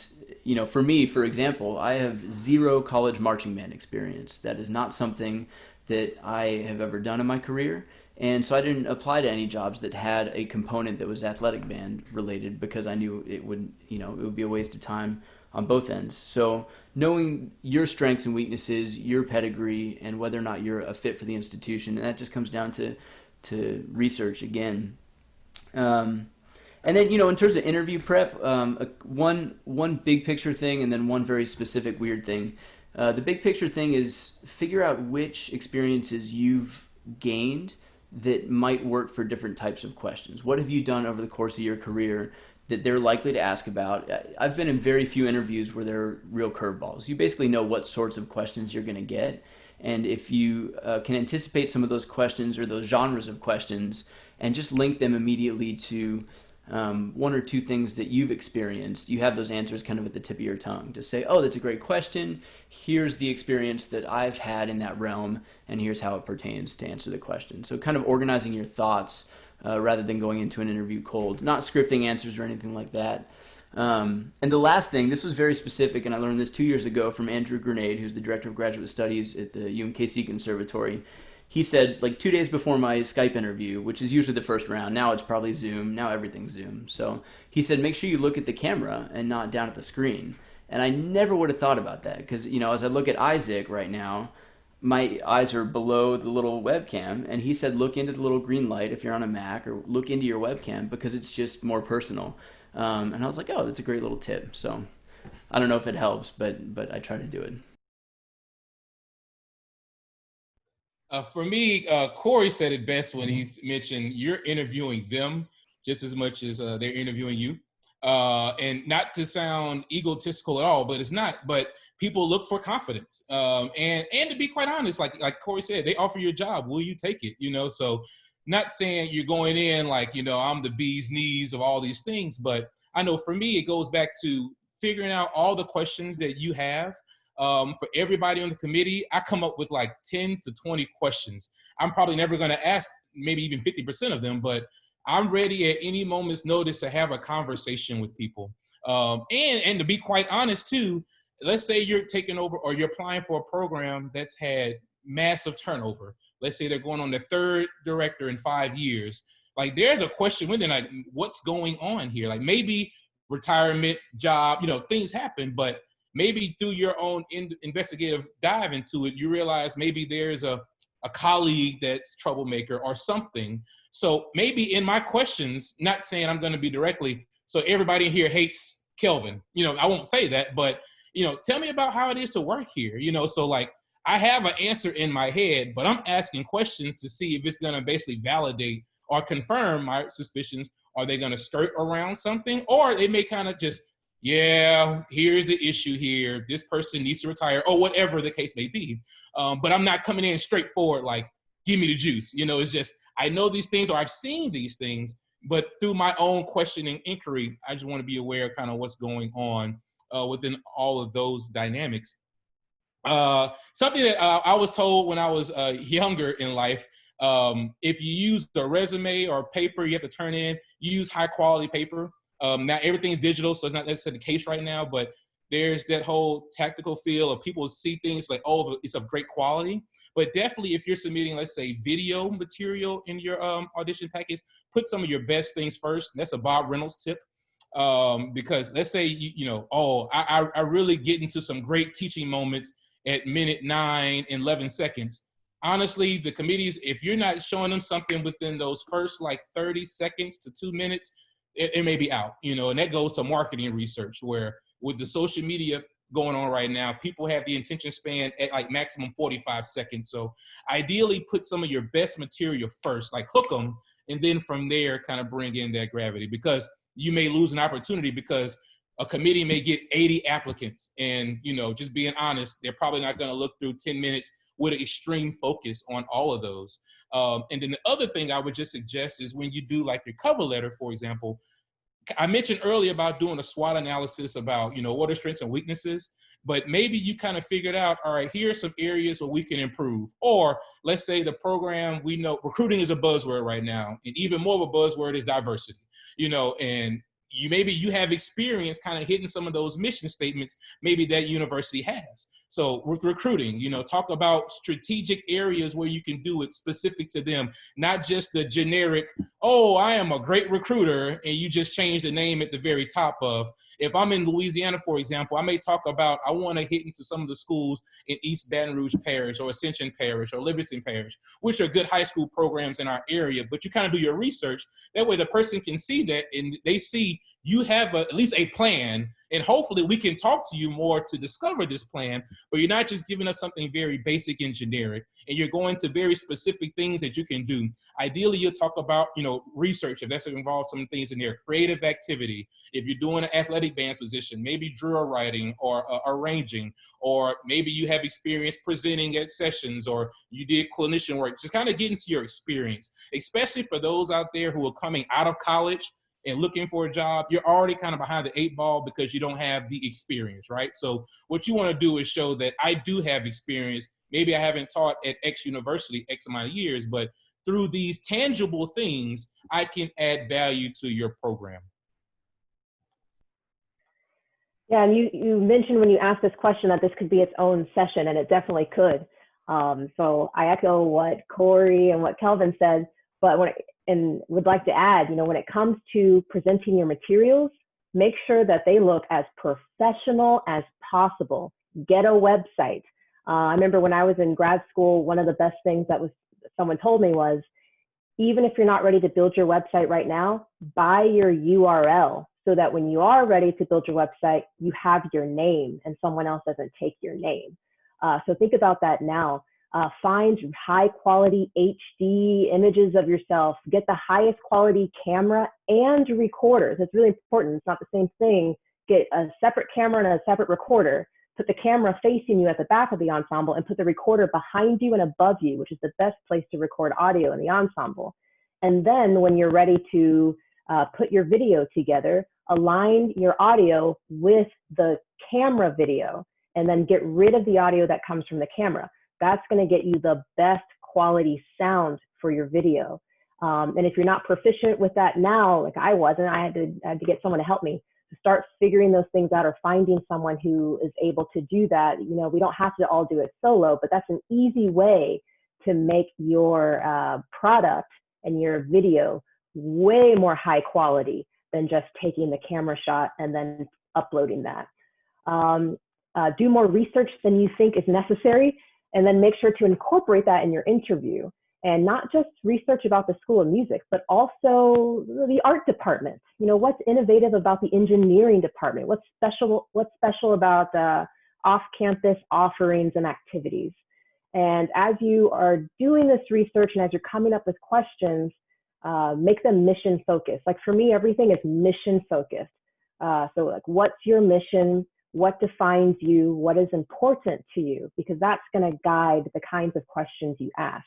you know, for me, for example, I have 0 college marching band experience. That is not something that I have ever done in my career. And so I didn't apply to any jobs that had a component that was athletic band related because I knew it would be a waste of time on both ends. So knowing your strengths and weaknesses, your pedigree, and whether or not you're a fit for the institution, and that just comes down to research again. And then, you know, in terms of interview prep, one big picture thing and then one very specific weird thing. The big picture thing is figure out which experiences you've gained that might work for different types of questions. What have you done over the course of your career that they're likely to ask about? I've been in very few interviews where they're real curveballs. You basically know what sorts of questions you're going to get. And if you can anticipate some of those questions or those genres of questions and just link them immediately to one or two things that you've experienced, you have those answers kind of at the tip of your tongue to say, oh, that's a great question. Here's the experience that I've had in that realm, and here's how it pertains to answer the question. So kind of organizing your thoughts rather than going into an interview cold, not scripting answers or anything like that. And the last thing, this was very specific, and I learned this 2 years ago from Andrew Grenade, who's the Director of Graduate Studies at the UMKC Conservatory. He said, like 2 days before my Skype interview, which is usually the first round, now it's probably Zoom, now everything's Zoom. So he said, make sure you look at the camera and not down at the screen. And I never would have thought about that because, you know, as I look at Isaac right now, my eyes are below the little webcam, and he said, look into the little green light if you're on a Mac, or look into your webcam because it's just more personal. And I was like, oh, that's a great little tip. So I don't know if it helps, but I try to do it. For me, Corey said it best when he mentioned you're interviewing them just as much as they're interviewing you. And not to sound egotistical at all, but it's not. But people look for confidence. And to be quite honest, like Corey said, they offer you a job. Will you take it? You know, so not saying you're going in like, you know, I'm the bee's knees of all these things. But I know for me, it goes back to figuring out all the questions that you have. For everybody on the committee, I come up with like 10 to 20 questions. I'm probably never going to ask maybe even 50% of them, but I'm ready at any moment's notice to have a conversation with people. And to be quite honest too, let's say you're taking over or you're applying for a program that's had massive turnover. Let's say they're going on their third director in 5 years. Like there's a question within like, what's going on here? Like maybe retirement, job, you know, things happen, but maybe through your own investigative dive into it, you realize maybe there's a a colleague that's troublemaker or something. So maybe in my questions, not saying I'm going to be directly, so everybody in here hates Kelvin. You know, I won't say that, but, you know, tell me about how it is to work here. You know, so like I have an answer in my head, but I'm asking questions to see if it's going to basically validate or confirm my suspicions. Are they going to skirt around something? Or they may kind of just, yeah, here's the issue here. This person needs to retire, or whatever the case may be. But I'm not coming in straightforward like, give me the juice. You know, it's just, I know these things or I've seen these things, but through my own questioning inquiry, I just want to be aware of kind of what's going on within all of those dynamics. Something that I was told when I was younger in life, if you use the resume or paper you have to turn in, you use high quality paper. Now everything's digital, so it's not necessarily the case right now, but there's that whole tactical feel of people see things like, oh, it's of great quality. But definitely if you're submitting, let's say, video material in your audition package, put some of your best things first. That's a Bob Reynolds tip. Because let's say, you know, oh, I really get into some great teaching moments at minute 9 and 11 seconds. Honestly, the committees, if you're not showing them something within those first like 30 seconds to 2 minutes, it may be out, you know, and that goes to marketing research, where with the social media going on right now, people have the attention span at like maximum 45 seconds. So ideally put some of your best material first, like hook them, and then from there kind of bring in that gravity, because you may lose an opportunity because a committee may get 80 applicants, and, you know, just being honest, they're probably not going to look through 10 minutes with an extreme focus on all of those. And then the other thing I would just suggest is when you do like your cover letter, for example, I mentioned earlier about doing a SWOT analysis about, you know, what are strengths and weaknesses, but maybe you kind of figured out, all right, here are some areas where we can improve. Or let's say the program, we know recruiting is a buzzword right now, and even more of a buzzword is diversity, you know, and maybe you have experience kind of hitting some of those mission statements maybe that university has. So with recruiting, you know, talk about strategic areas where you can do it specific to them, not just the generic, oh, I am a great recruiter, and you just change the name at the very top of. If I'm in Louisiana, for example, I may talk about, I want to hit into some of the schools in East Baton Rouge Parish or Ascension Parish or Livingston Parish, which are good high school programs in our area, but you kind of do your research. That way the person can see that, and they see you have at least a plan, and hopefully we can talk to you more to discover this plan, but you're not just giving us something very basic and generic, and you're going to very specific things that you can do. Ideally, you'll talk about, you know, research, if that's involved some things in there, creative activity. If you're doing an athletic bands position, maybe drill writing or arranging, or maybe you have experience presenting at sessions, or you did clinician work. Just kind of get into your experience, especially for those out there who are coming out of college and looking for a job. You're already kind of behind the 8 ball because you don't have the experience, right? So what you want to do is show that I do have experience. Maybe I haven't taught at X university X amount of years, but through these tangible things, I can add value to your program. Yeah, and you mentioned when you asked this question that this could be its own session, and it definitely could. So I echo what Corey and what Kelvin said, but and would like to add, you know, when it comes to presenting your materials, make sure that they look as professional as possible. Get a website. I remember when I was in grad school, one of the best things that someone told me was, even if you're not ready to build your website right now, buy your URL so that when you are ready to build your website, you have your name and someone else doesn't take your name. So think about that now. Find high quality HD images of yourself, get the highest quality camera and recorders. It's really important. It's not the same thing. Get a separate camera and a separate recorder. Put the camera facing you at the back of the ensemble and put the recorder behind you and above you, which is the best place to record audio in the ensemble. And then when you're ready to put your video together, align your audio with the camera video, and then get rid of the audio that comes from the camera. That's going to get you the best quality sound for your video. And if you're not proficient with that now, like I wasn't, I had to get someone to help me to start figuring those things out, or finding someone who is able to do that. You know, we don't have to all do it solo, but that's an easy way to make your product and your video way more high quality than just taking the camera shot and then uploading that. Do more research than you think is necessary. And then make sure to incorporate that in your interview, and not just research about the School of Music, but also the art department. You know, what's innovative about the engineering department? What's special about the off-campus offerings and activities? And as you are doing this research and as you're coming up with questions, make them mission focused. Like for me, everything is mission focused. So like, what's your mission? What defines you? What is important to you? Because that's going to guide the kinds of questions you ask.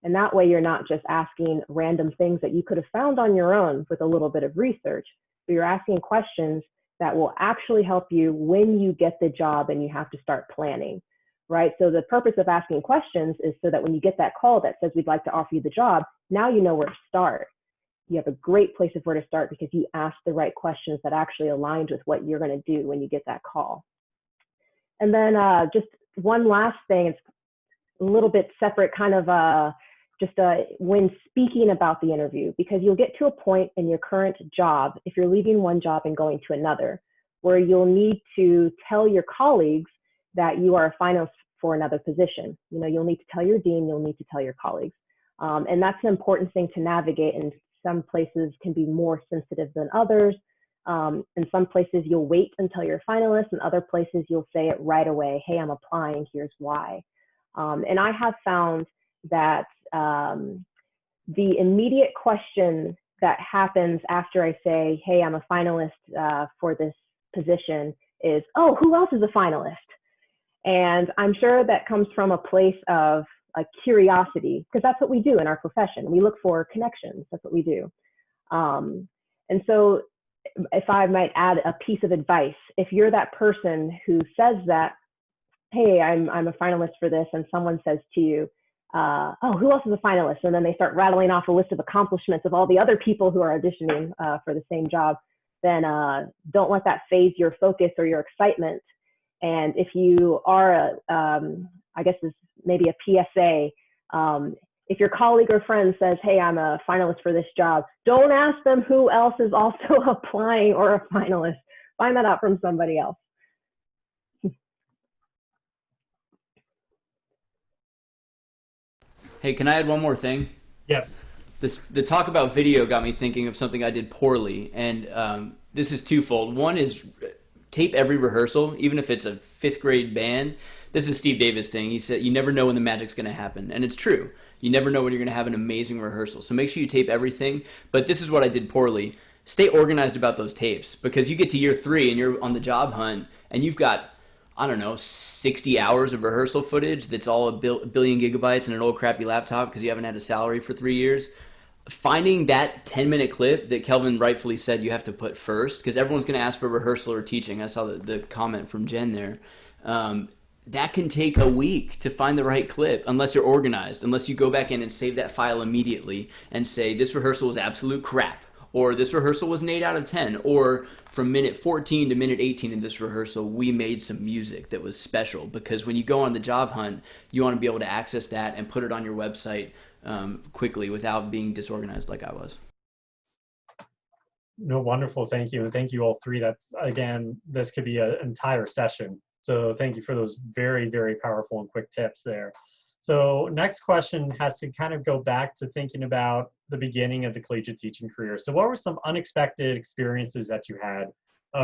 And that way you're not just asking random things that you could have found on your own with a little bit of research, but you're asking questions that will actually help you when you get the job and you have to start planning, right? So the purpose of asking questions is so that when you get that call that says we'd like to offer you the job, now you know where to start. You have a great place of where to start because you asked the right questions that actually aligned with what you're going to do when you get that call. And then just one last thing, it's a little bit separate, kind of when speaking about the interview, because you'll get to a point in your current job, if you're leaving one job and going to another, where you'll need to tell your colleagues that you are a finalist for another position. You know, you'll need to tell your dean, you'll need to tell your colleagues. And that's an important thing to navigate, and some places can be more sensitive than others. In some places you'll wait until you're a finalist, and other places you'll say it right away, hey, I'm applying, here's why. And I have found that the immediate question that happens after I say, hey, I'm a finalist for this position is, oh, who else is a finalist? And I'm sure that comes from a place of a curiosity, because that's what we do in our profession. We look for connections. That's what we do. And so if I might add a piece of advice, if you're that person who says that, hey, I'm a finalist for this, and someone says to you, oh, who else is a finalist? And then they start rattling off a list of accomplishments of all the other people who are auditioning for the same job, then don't let that phase your focus or your excitement. And if you are, I guess this maybe a PSA, if your colleague or friend says, hey, I'm a finalist for this job, don't ask them who else is also applying or a finalist. Find that out from somebody else. Hey, can I add one more thing? Yes. The talk about video got me thinking of something I did poorly, and this is twofold. One is tape every rehearsal, even if it's a 5th grade band. This is Steve Davis' thing. He said, you never know when the magic's going to happen, and it's true. You never know when you're going to have an amazing rehearsal, so make sure you tape everything. But this is what I did poorly. Stay organized about those tapes, because you get to year 3 and you're on the job hunt, and you've got, I don't know, 60 hours of rehearsal footage that's all a billion gigabytes and an old crappy laptop because you haven't had a salary for 3 years. Finding that 10-minute clip that Kelvin rightfully said you have to put first, because everyone's going to ask for rehearsal or teaching. I saw the comment from Jen there. That can take a week to find the right clip unless you're organized, unless you go back in and save that file immediately and say this rehearsal was absolute crap, or this rehearsal was an 8 out of 10, or from minute 14 to minute 18 in this rehearsal, we made some music that was special. Because when you go on the job hunt, you want to be able to access that and put it on your website quickly without being disorganized like I was. No, wonderful. Thank you. And thank you all three. That's, again, this could be an entire session. So thank you for those very, very powerful and quick tips there. So next question has to kind of go back to thinking about the beginning of the collegiate teaching career. So what were some unexpected experiences that you had?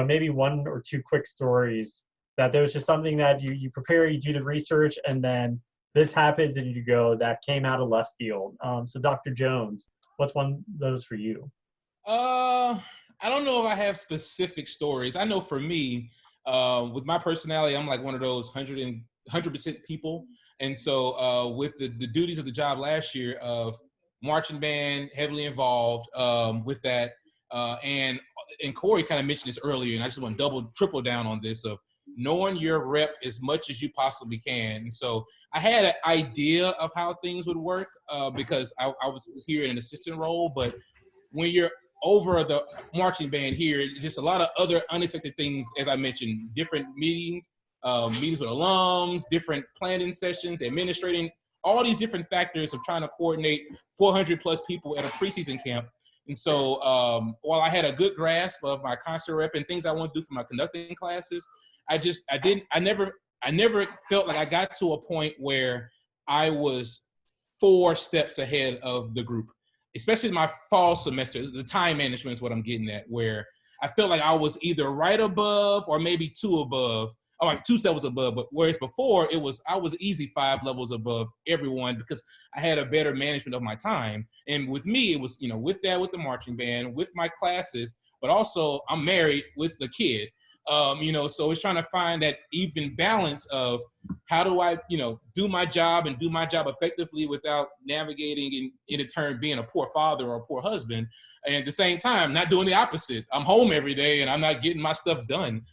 Maybe 1 or 2 quick stories that there was just something that you prepare, you do the research, and then this happens and you go, that came out of left field. So Dr. Jones, what's one of those for you? I don't know if I have specific stories. I know for me, with my personality, I'm like one of those 100% people. And so with the duties of the job last year of marching band, heavily involved with that. And Corey kind of mentioned this earlier, and I just want to triple down on this of knowing your rep as much as you possibly can. And so I had an idea of how things would work because I was here in an assistant role, but when you're over the marching band here, just a lot of other unexpected things, as I mentioned, different meetings with alums, different planning sessions, administrating, all these different factors of trying to coordinate 400 plus people at a preseason camp. And so while I had a good grasp of my concert rep and things I want to do for my conducting classes, I I never felt like I got to a point where I was 4 steps ahead of the group, especially my fall semester. The time management is what I'm getting at, where I felt like I was either right above or maybe 2 above, or like 2 levels above. But whereas before I was easy 5 levels above everyone because I had a better management of my time. And with me, it was, with the marching band, with my classes, but also I'm married with the kid. So it's trying to find that even balance of how do I, do my job and do my job effectively without navigating and in turn being a poor father or a poor husband. And at the same time, not doing the opposite. I'm home every day and I'm not getting my stuff done.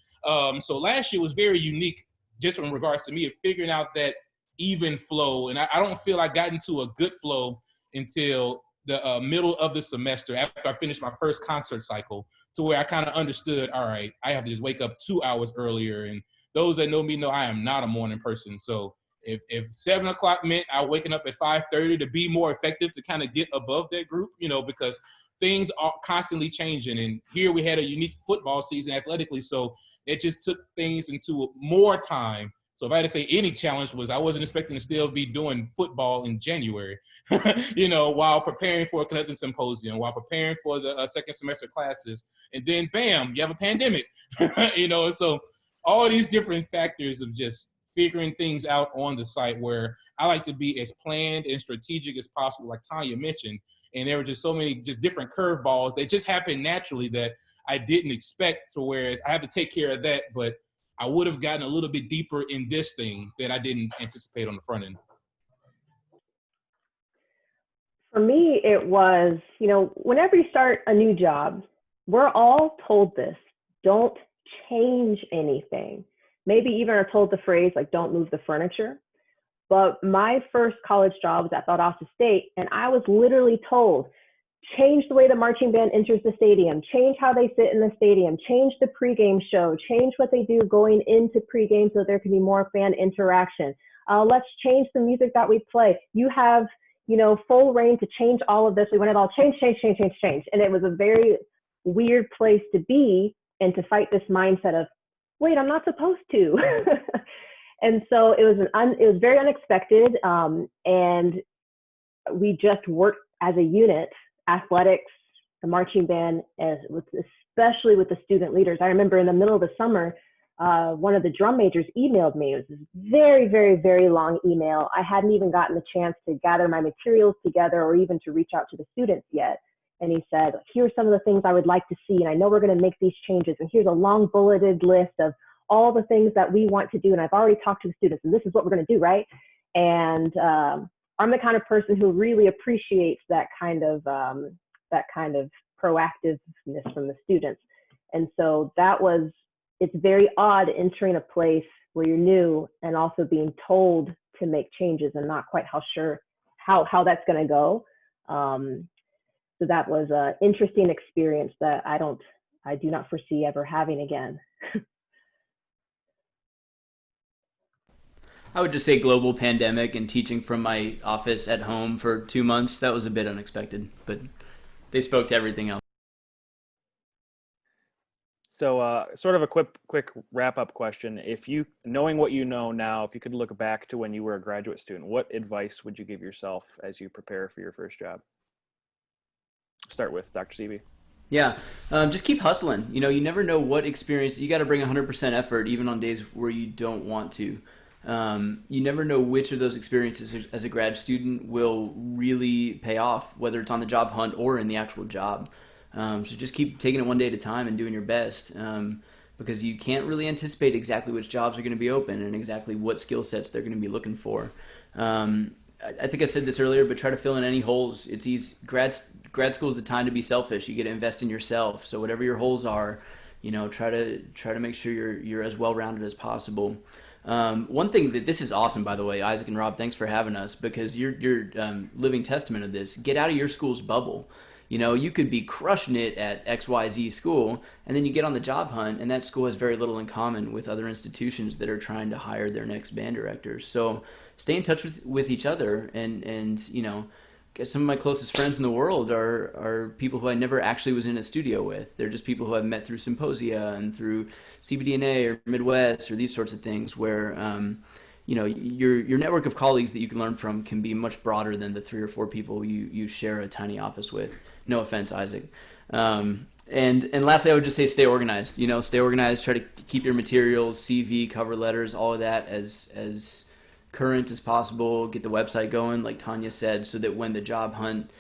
So last year was very unique just in regards to me of figuring out that even flow. And I don't feel I got into a good flow until the middle of the semester after I finished my first concert cycle, to where I kind of understood, all right, I have to just wake up 2 hours earlier. And those that know me know I am not a morning person. So if 7 o'clock meant I waking up at 5:30 to be more effective, to kind of get above that group, because things are constantly changing. And here we had a unique football season athletically. So it just took things into more time. So if I had to say any challenge was I wasn't expecting to still be doing football in January, while preparing for a conducting symposium, while preparing for the second semester classes. And then bam, you have a pandemic, so all these different factors of just figuring things out on the site, where I like to be as planned and strategic as possible, like Tanya mentioned. And there were just so many just different curveballs that just happened naturally that I didn't expect, to whereas I have to take care of that, but I would have gotten a little bit deeper in this thing that I didn't anticipate on the front end. For me, it was, whenever you start a new job, we're all told this: don't change anything. Maybe even are told the phrase like, don't move the furniture. But my first college job was at Valdosta State, and I was literally told, change the way the marching band enters the stadium, change how they sit in the stadium, change the pregame show, change what they do going into pregame so there can be more fan interaction. Let's change the music that we play. You have, full reign to change all of this. We want it all change. And it was a very weird place to be and to fight this mindset of, wait, I'm not supposed to. And so it was very unexpected. And we just worked as a unit, athletics, the marching band, especially with the student leaders. I remember in the middle of the summer, one of the drum majors emailed me. It was this very, very, very long email. I hadn't even gotten the chance to gather my materials together or even to reach out to the students yet. And he said, here's some of the things I would like to see. And I know we're going to make these changes. And here's a long bulleted list of all the things that we want to do. And I've already talked to the students, and this is what we're going to do, right? And I'm the kind of person who really appreciates that kind of proactiveness from the students. And so it's very odd entering a place where you're new and also being told to make changes and not quite sure how that's going to go. So that was an interesting experience that I do not foresee ever having again. I would just say global pandemic and teaching from my office at home for 2 months. That was a bit unexpected, but they spoke to everything else. So sort of a quick wrap-up question. Knowing what you know now, if you could look back to when you were a graduate student, what advice would you give yourself as you prepare for your first job? Start with Dr. Seapy. Yeah, just keep hustling. You never know what experience. You got to bring 100% effort even on days where you don't want to. You never know which of those experiences as a grad student will really pay off, whether it's on the job hunt or in the actual job. So just keep taking it one day at a time and doing your best, because you can't really anticipate exactly which jobs are going to be open and exactly what skill sets they're going to be looking for. I think I said this earlier, but try to fill in any holes. It's easy. Grad school is the time to be selfish. You get to invest in yourself. So whatever your holes are, try to make sure you're as well-rounded as possible. One thing this is awesome, by the way, Isaac and Rob, thanks for having us, because you're living testament of this. Get out of your school's bubble. You could be crushing it at XYZ school, and then you get on the job hunt, and that school has very little in common with other institutions that are trying to hire their next band directors. So stay in touch with each other, and some of my closest friends in the world are people who I never actually was in a studio with. They're just people who I've met through symposia and through CBDNA or Midwest or these sorts of things where, you know, your network of colleagues that you can learn from can be much broader than the 3 or 4 people you share a tiny office with. No offense, Isaac. And lastly, I would just say stay organized. You know, stay organized. Try to keep your materials, CV, cover letters, all of that as current as possible. Get the website going, like Tanya said, so that when the job hunt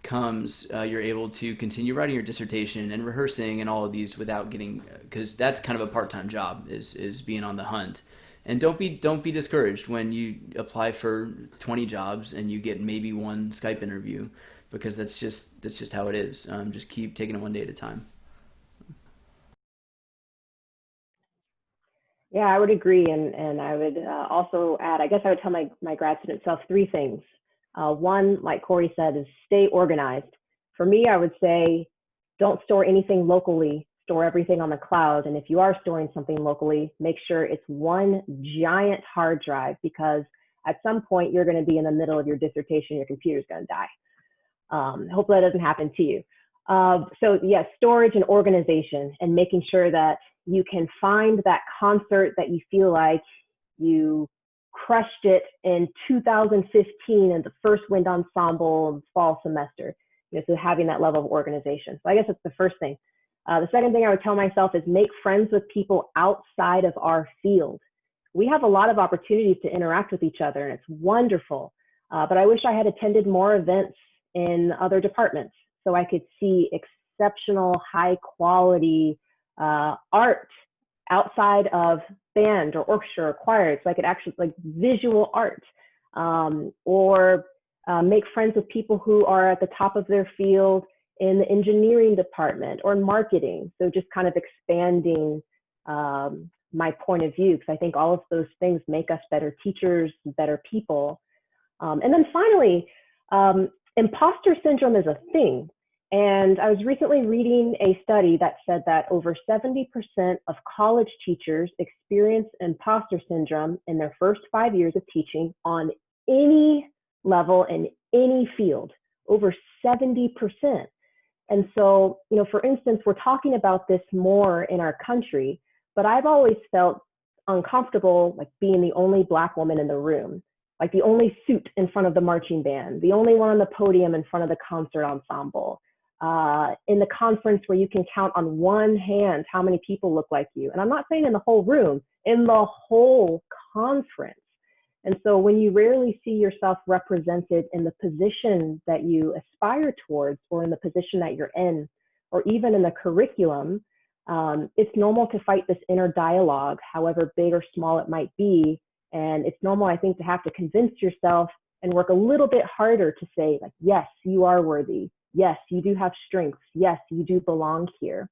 comes, you're able to continue writing your dissertation and rehearsing and all of these without getting, because that's kind of a part-time job is being on the hunt. And don't be discouraged when you apply for 20 jobs and you get maybe one Skype interview, because that's just how it is. Just keep taking it one day at a time. Yeah, I would agree. And I would also add, I guess I would tell my grad student self 3 things. One, like Corey said, is stay organized. For me, I would say, don't store anything locally, store everything on the cloud. And if you are storing something locally, make sure it's one giant hard drive, because at some point you're going to be in the middle of your dissertation, your computer's going to die. Hopefully that doesn't happen to you. So yes, storage and organization, and making sure that you can find that concert that you feel like you crushed it in 2015 in the first wind ensemble fall semester. You know, so having that level of organization. So I guess that's the first thing. The second thing I would tell myself is make friends with people outside of our field. We have a lot of opportunities to interact with each other, and it's wonderful. But I wish I had attended more events in other departments so I could see exceptional, high quality art outside of band or orchestra or choir. So I could actually, like, visual art, or make friends with people who are at the top of their field in the engineering department or marketing. So just kind of expanding my point of view, because I think all of those things make us better teachers, better people. And then finally, imposter syndrome is a thing. And I was recently reading a study that said that over 70% of college teachers experience imposter syndrome in their first 5 years of teaching on any level in any field, over 70%. And so, you know, for instance, we're talking about this more in our country, but I've always felt uncomfortable, like being the only Black woman in the room, like the only suit in front of the marching band, the only one on the podium in front of the concert ensemble, in the conference where you can count on one hand how many people look like you. And I'm not saying in the whole room, in the whole conference. And so when you rarely see yourself represented in the position that you aspire towards, or in the position that you're in, or even in the curriculum, it's normal to fight this inner dialogue, however big or small it might be. And it's normal, I think, to have to convince yourself and work a little bit harder to say, like, yes, you are worthy. Yes, you do have strengths. Yes, you do belong here.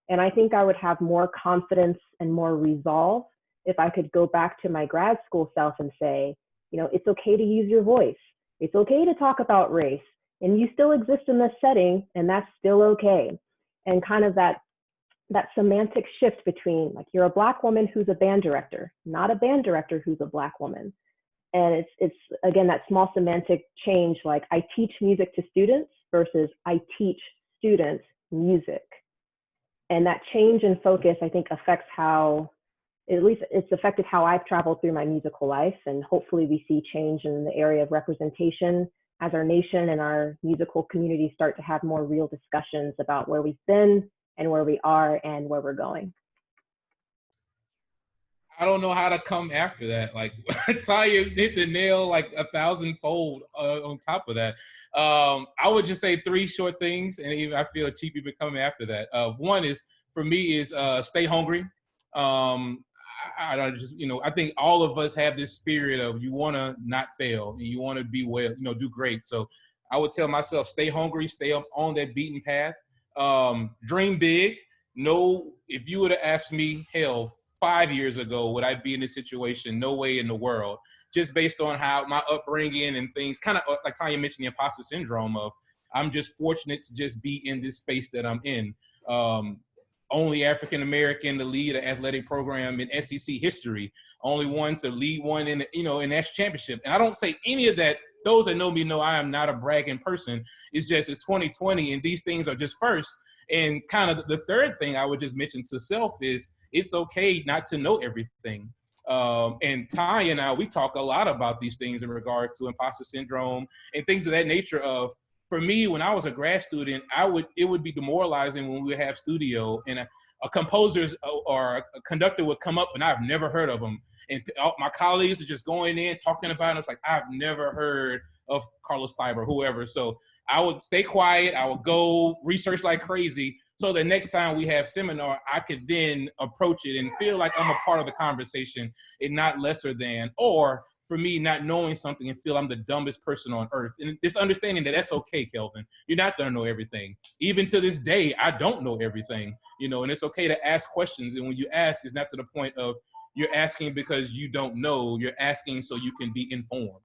And I think I would have more confidence and more resolve if I could go back to my grad school self and say, you know, it's okay to use your voice. It's okay to talk about race, and you still exist in this setting, and that's still okay. And kind of that semantic shift between, like, you're a Black woman who's a band director, not a band director who's a Black woman. And it's again, that small semantic change, like I teach music to students versus I teach students music. And that change in focus, I think, affects how, at least it's affected how I've traveled through my musical life. And hopefully we see change in the area of representation as our nation and our musical community start to have more real discussions about where we've been and where we are and where we're going. I don't know how to come after that. Like, Tanya's hit the nail like 1,000-fold on top of that. I would just say 3 short things, and even I feel Seapy be coming after that. One is, for me, is stay hungry. I just, you know, I think all of us have this spirit of you want to not fail and you want to be well, you know, do great. So I would tell myself, stay hungry, stay up on that beaten path. Dream big. No, if you would have asked me, hell, 5 years ago, would I be in this situation? No way in the world. Just based on how my upbringing and things, kind of like Tanya mentioned, the imposter syndrome of, I'm just fortunate to just be in this space that I'm in. Only African-American to lead an athletic program in SEC history. Only one to lead one in, you know, in national championship. And I don't say any of that those that know me know I am not a bragging person. It's just, it's 2020 and these things are just first. And kind of the third thing I would just mention to self is it's okay not to know everything. And Tanya and I, we talk a lot about these things in regards to imposter syndrome and things of that nature. Of, for me, when I was a grad student, it would be demoralizing when we would have studio and a composer or a conductor would come up and I've never heard of them. And all my colleagues are just going in talking about it. It's like, I've never heard of Carlos Kleiber, whoever. So I would stay quiet. I would go research like crazy. So the next time we have seminar, I could then approach it and feel like I'm a part of the conversation and not lesser than, or for me, not knowing something and feel I'm the dumbest person on earth. And this understanding that that's okay, Kelvin. You're not going to know everything. Even to this day, I don't know everything, and it's okay to ask questions. And when you ask, it's not to the point of you're asking because you don't know, you're asking so you can be informed.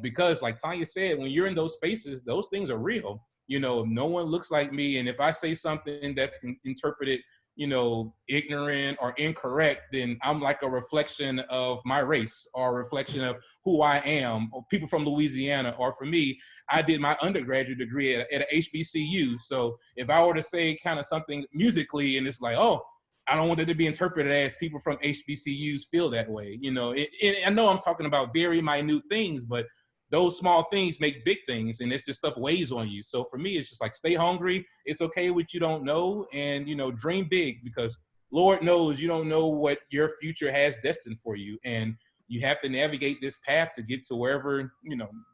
Because like Tanya said, when you're in those spaces, those things are real. No one looks like me. And if I say something that's interpreted, ignorant or incorrect, then I'm like a reflection of my race or a reflection of who I am, or people from Louisiana. Or for me, I did my undergraduate degree at a HBCU. So if I were to say kind of something musically and it's like, oh, I don't want it to be interpreted as people from HBCUs feel that way. I know I'm talking about very minute things, but those small things make big things, and it's just stuff weighs on you. So for me, it's just like, stay hungry. It's okay what you don't know, and, dream big, because Lord knows you don't know what your future has destined for you. And you have to navigate this path to get to wherever,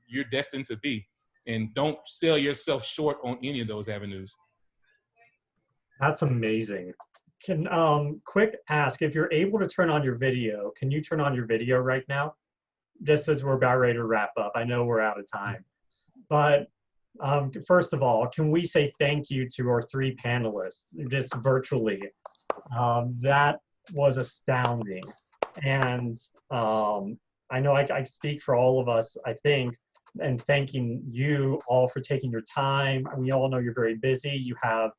you're destined to be. And don't sell yourself short on any of those avenues. That's amazing. Can quick ask, if you're able to turn on your video, can you turn on your video right now? Just as we're about ready to wrap up. I know we're out of time. But first of all, can we say thank you to our three panelists, just virtually? That was astounding. And I know I speak for all of us, I think, and thanking you all for taking your time. We all know you're very busy. You have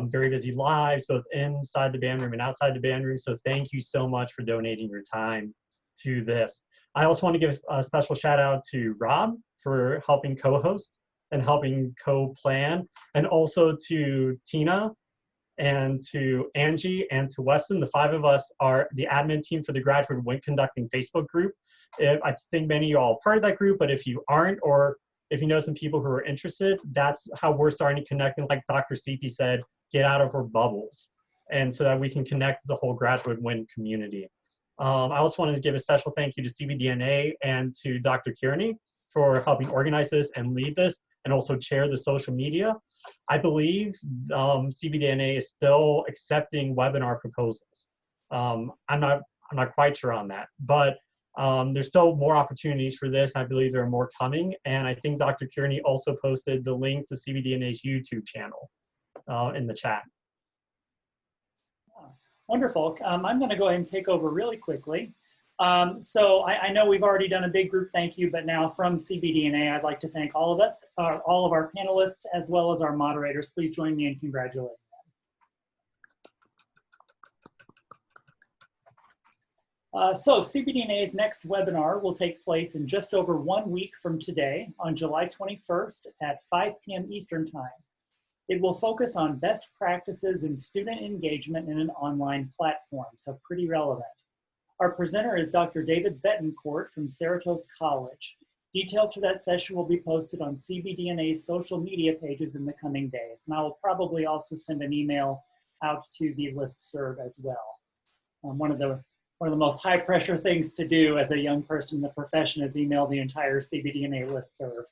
very busy lives, both inside the band room and outside the band room. So thank you so much for donating your time to this. I also want to give a special shout out to Rob for helping co-host and helping co-plan, and also to Tina and to Angie and to Weston. The five of us are the admin team for the Graduate Win Conducting Facebook group. I think many of you all are part of that group, but if you aren't, or if you know some people who are interested, that's how we're starting to connect. And like Dr. Seapy said, get out of our bubbles, and so that we can connect the whole Graduate Win community. I also wanted to give a special thank you to CBDNA and to Dr. Kearney for helping organize this and lead this, and also chair the social media. I believe CBDNA is still accepting webinar proposals. I'm not quite sure on that, but there's still more opportunities for this. I believe there are more coming, and I think Dr. Kearney also posted the link to CBDNA's YouTube channel in the chat. Wonderful. I'm going to go ahead and take over really quickly. So I know we've already done a big group thank you, but now from CBDNA, I'd like to thank all of us, all of our panelists, as well as our moderators. Please join me in congratulating them. So CBDNA's next webinar will take place in just over 1 week from today on July 21st at 5 p.m. Eastern Time. It will focus on best practices in student engagement in an online platform, so pretty relevant. Our presenter is Dr. David Betancourt from Cerritos College. Details for that session will be posted on CBDNA's social media pages in the coming days, and I will probably also send an email out to the listserv as well. One of the most high pressure things to do as a young person in the profession is email the entire CBDNA listserv.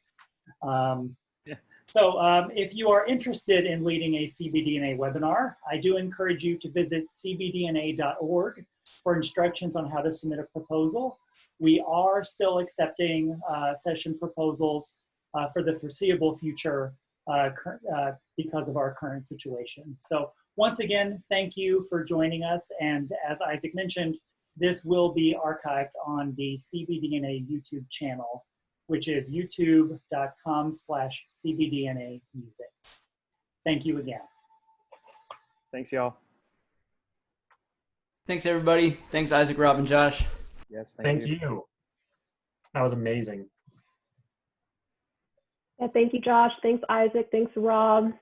So if you are interested in leading a CBDNA webinar, I do encourage you to visit cbdna.org for instructions on how to submit a proposal. We are still accepting session proposals for the foreseeable future because of our current situation. So once again, thank you for joining us. And as Isaac mentioned, this will be archived on the CBDNA YouTube channel, which is youtube.com/CBDNA music. Thank you again. Thanks, y'all. Thanks, everybody. Thanks, Isaac, Rob, and Josh. Yes, Thank you. That was amazing. Yeah, thank you, Josh. Thanks, Isaac. Thanks, Rob.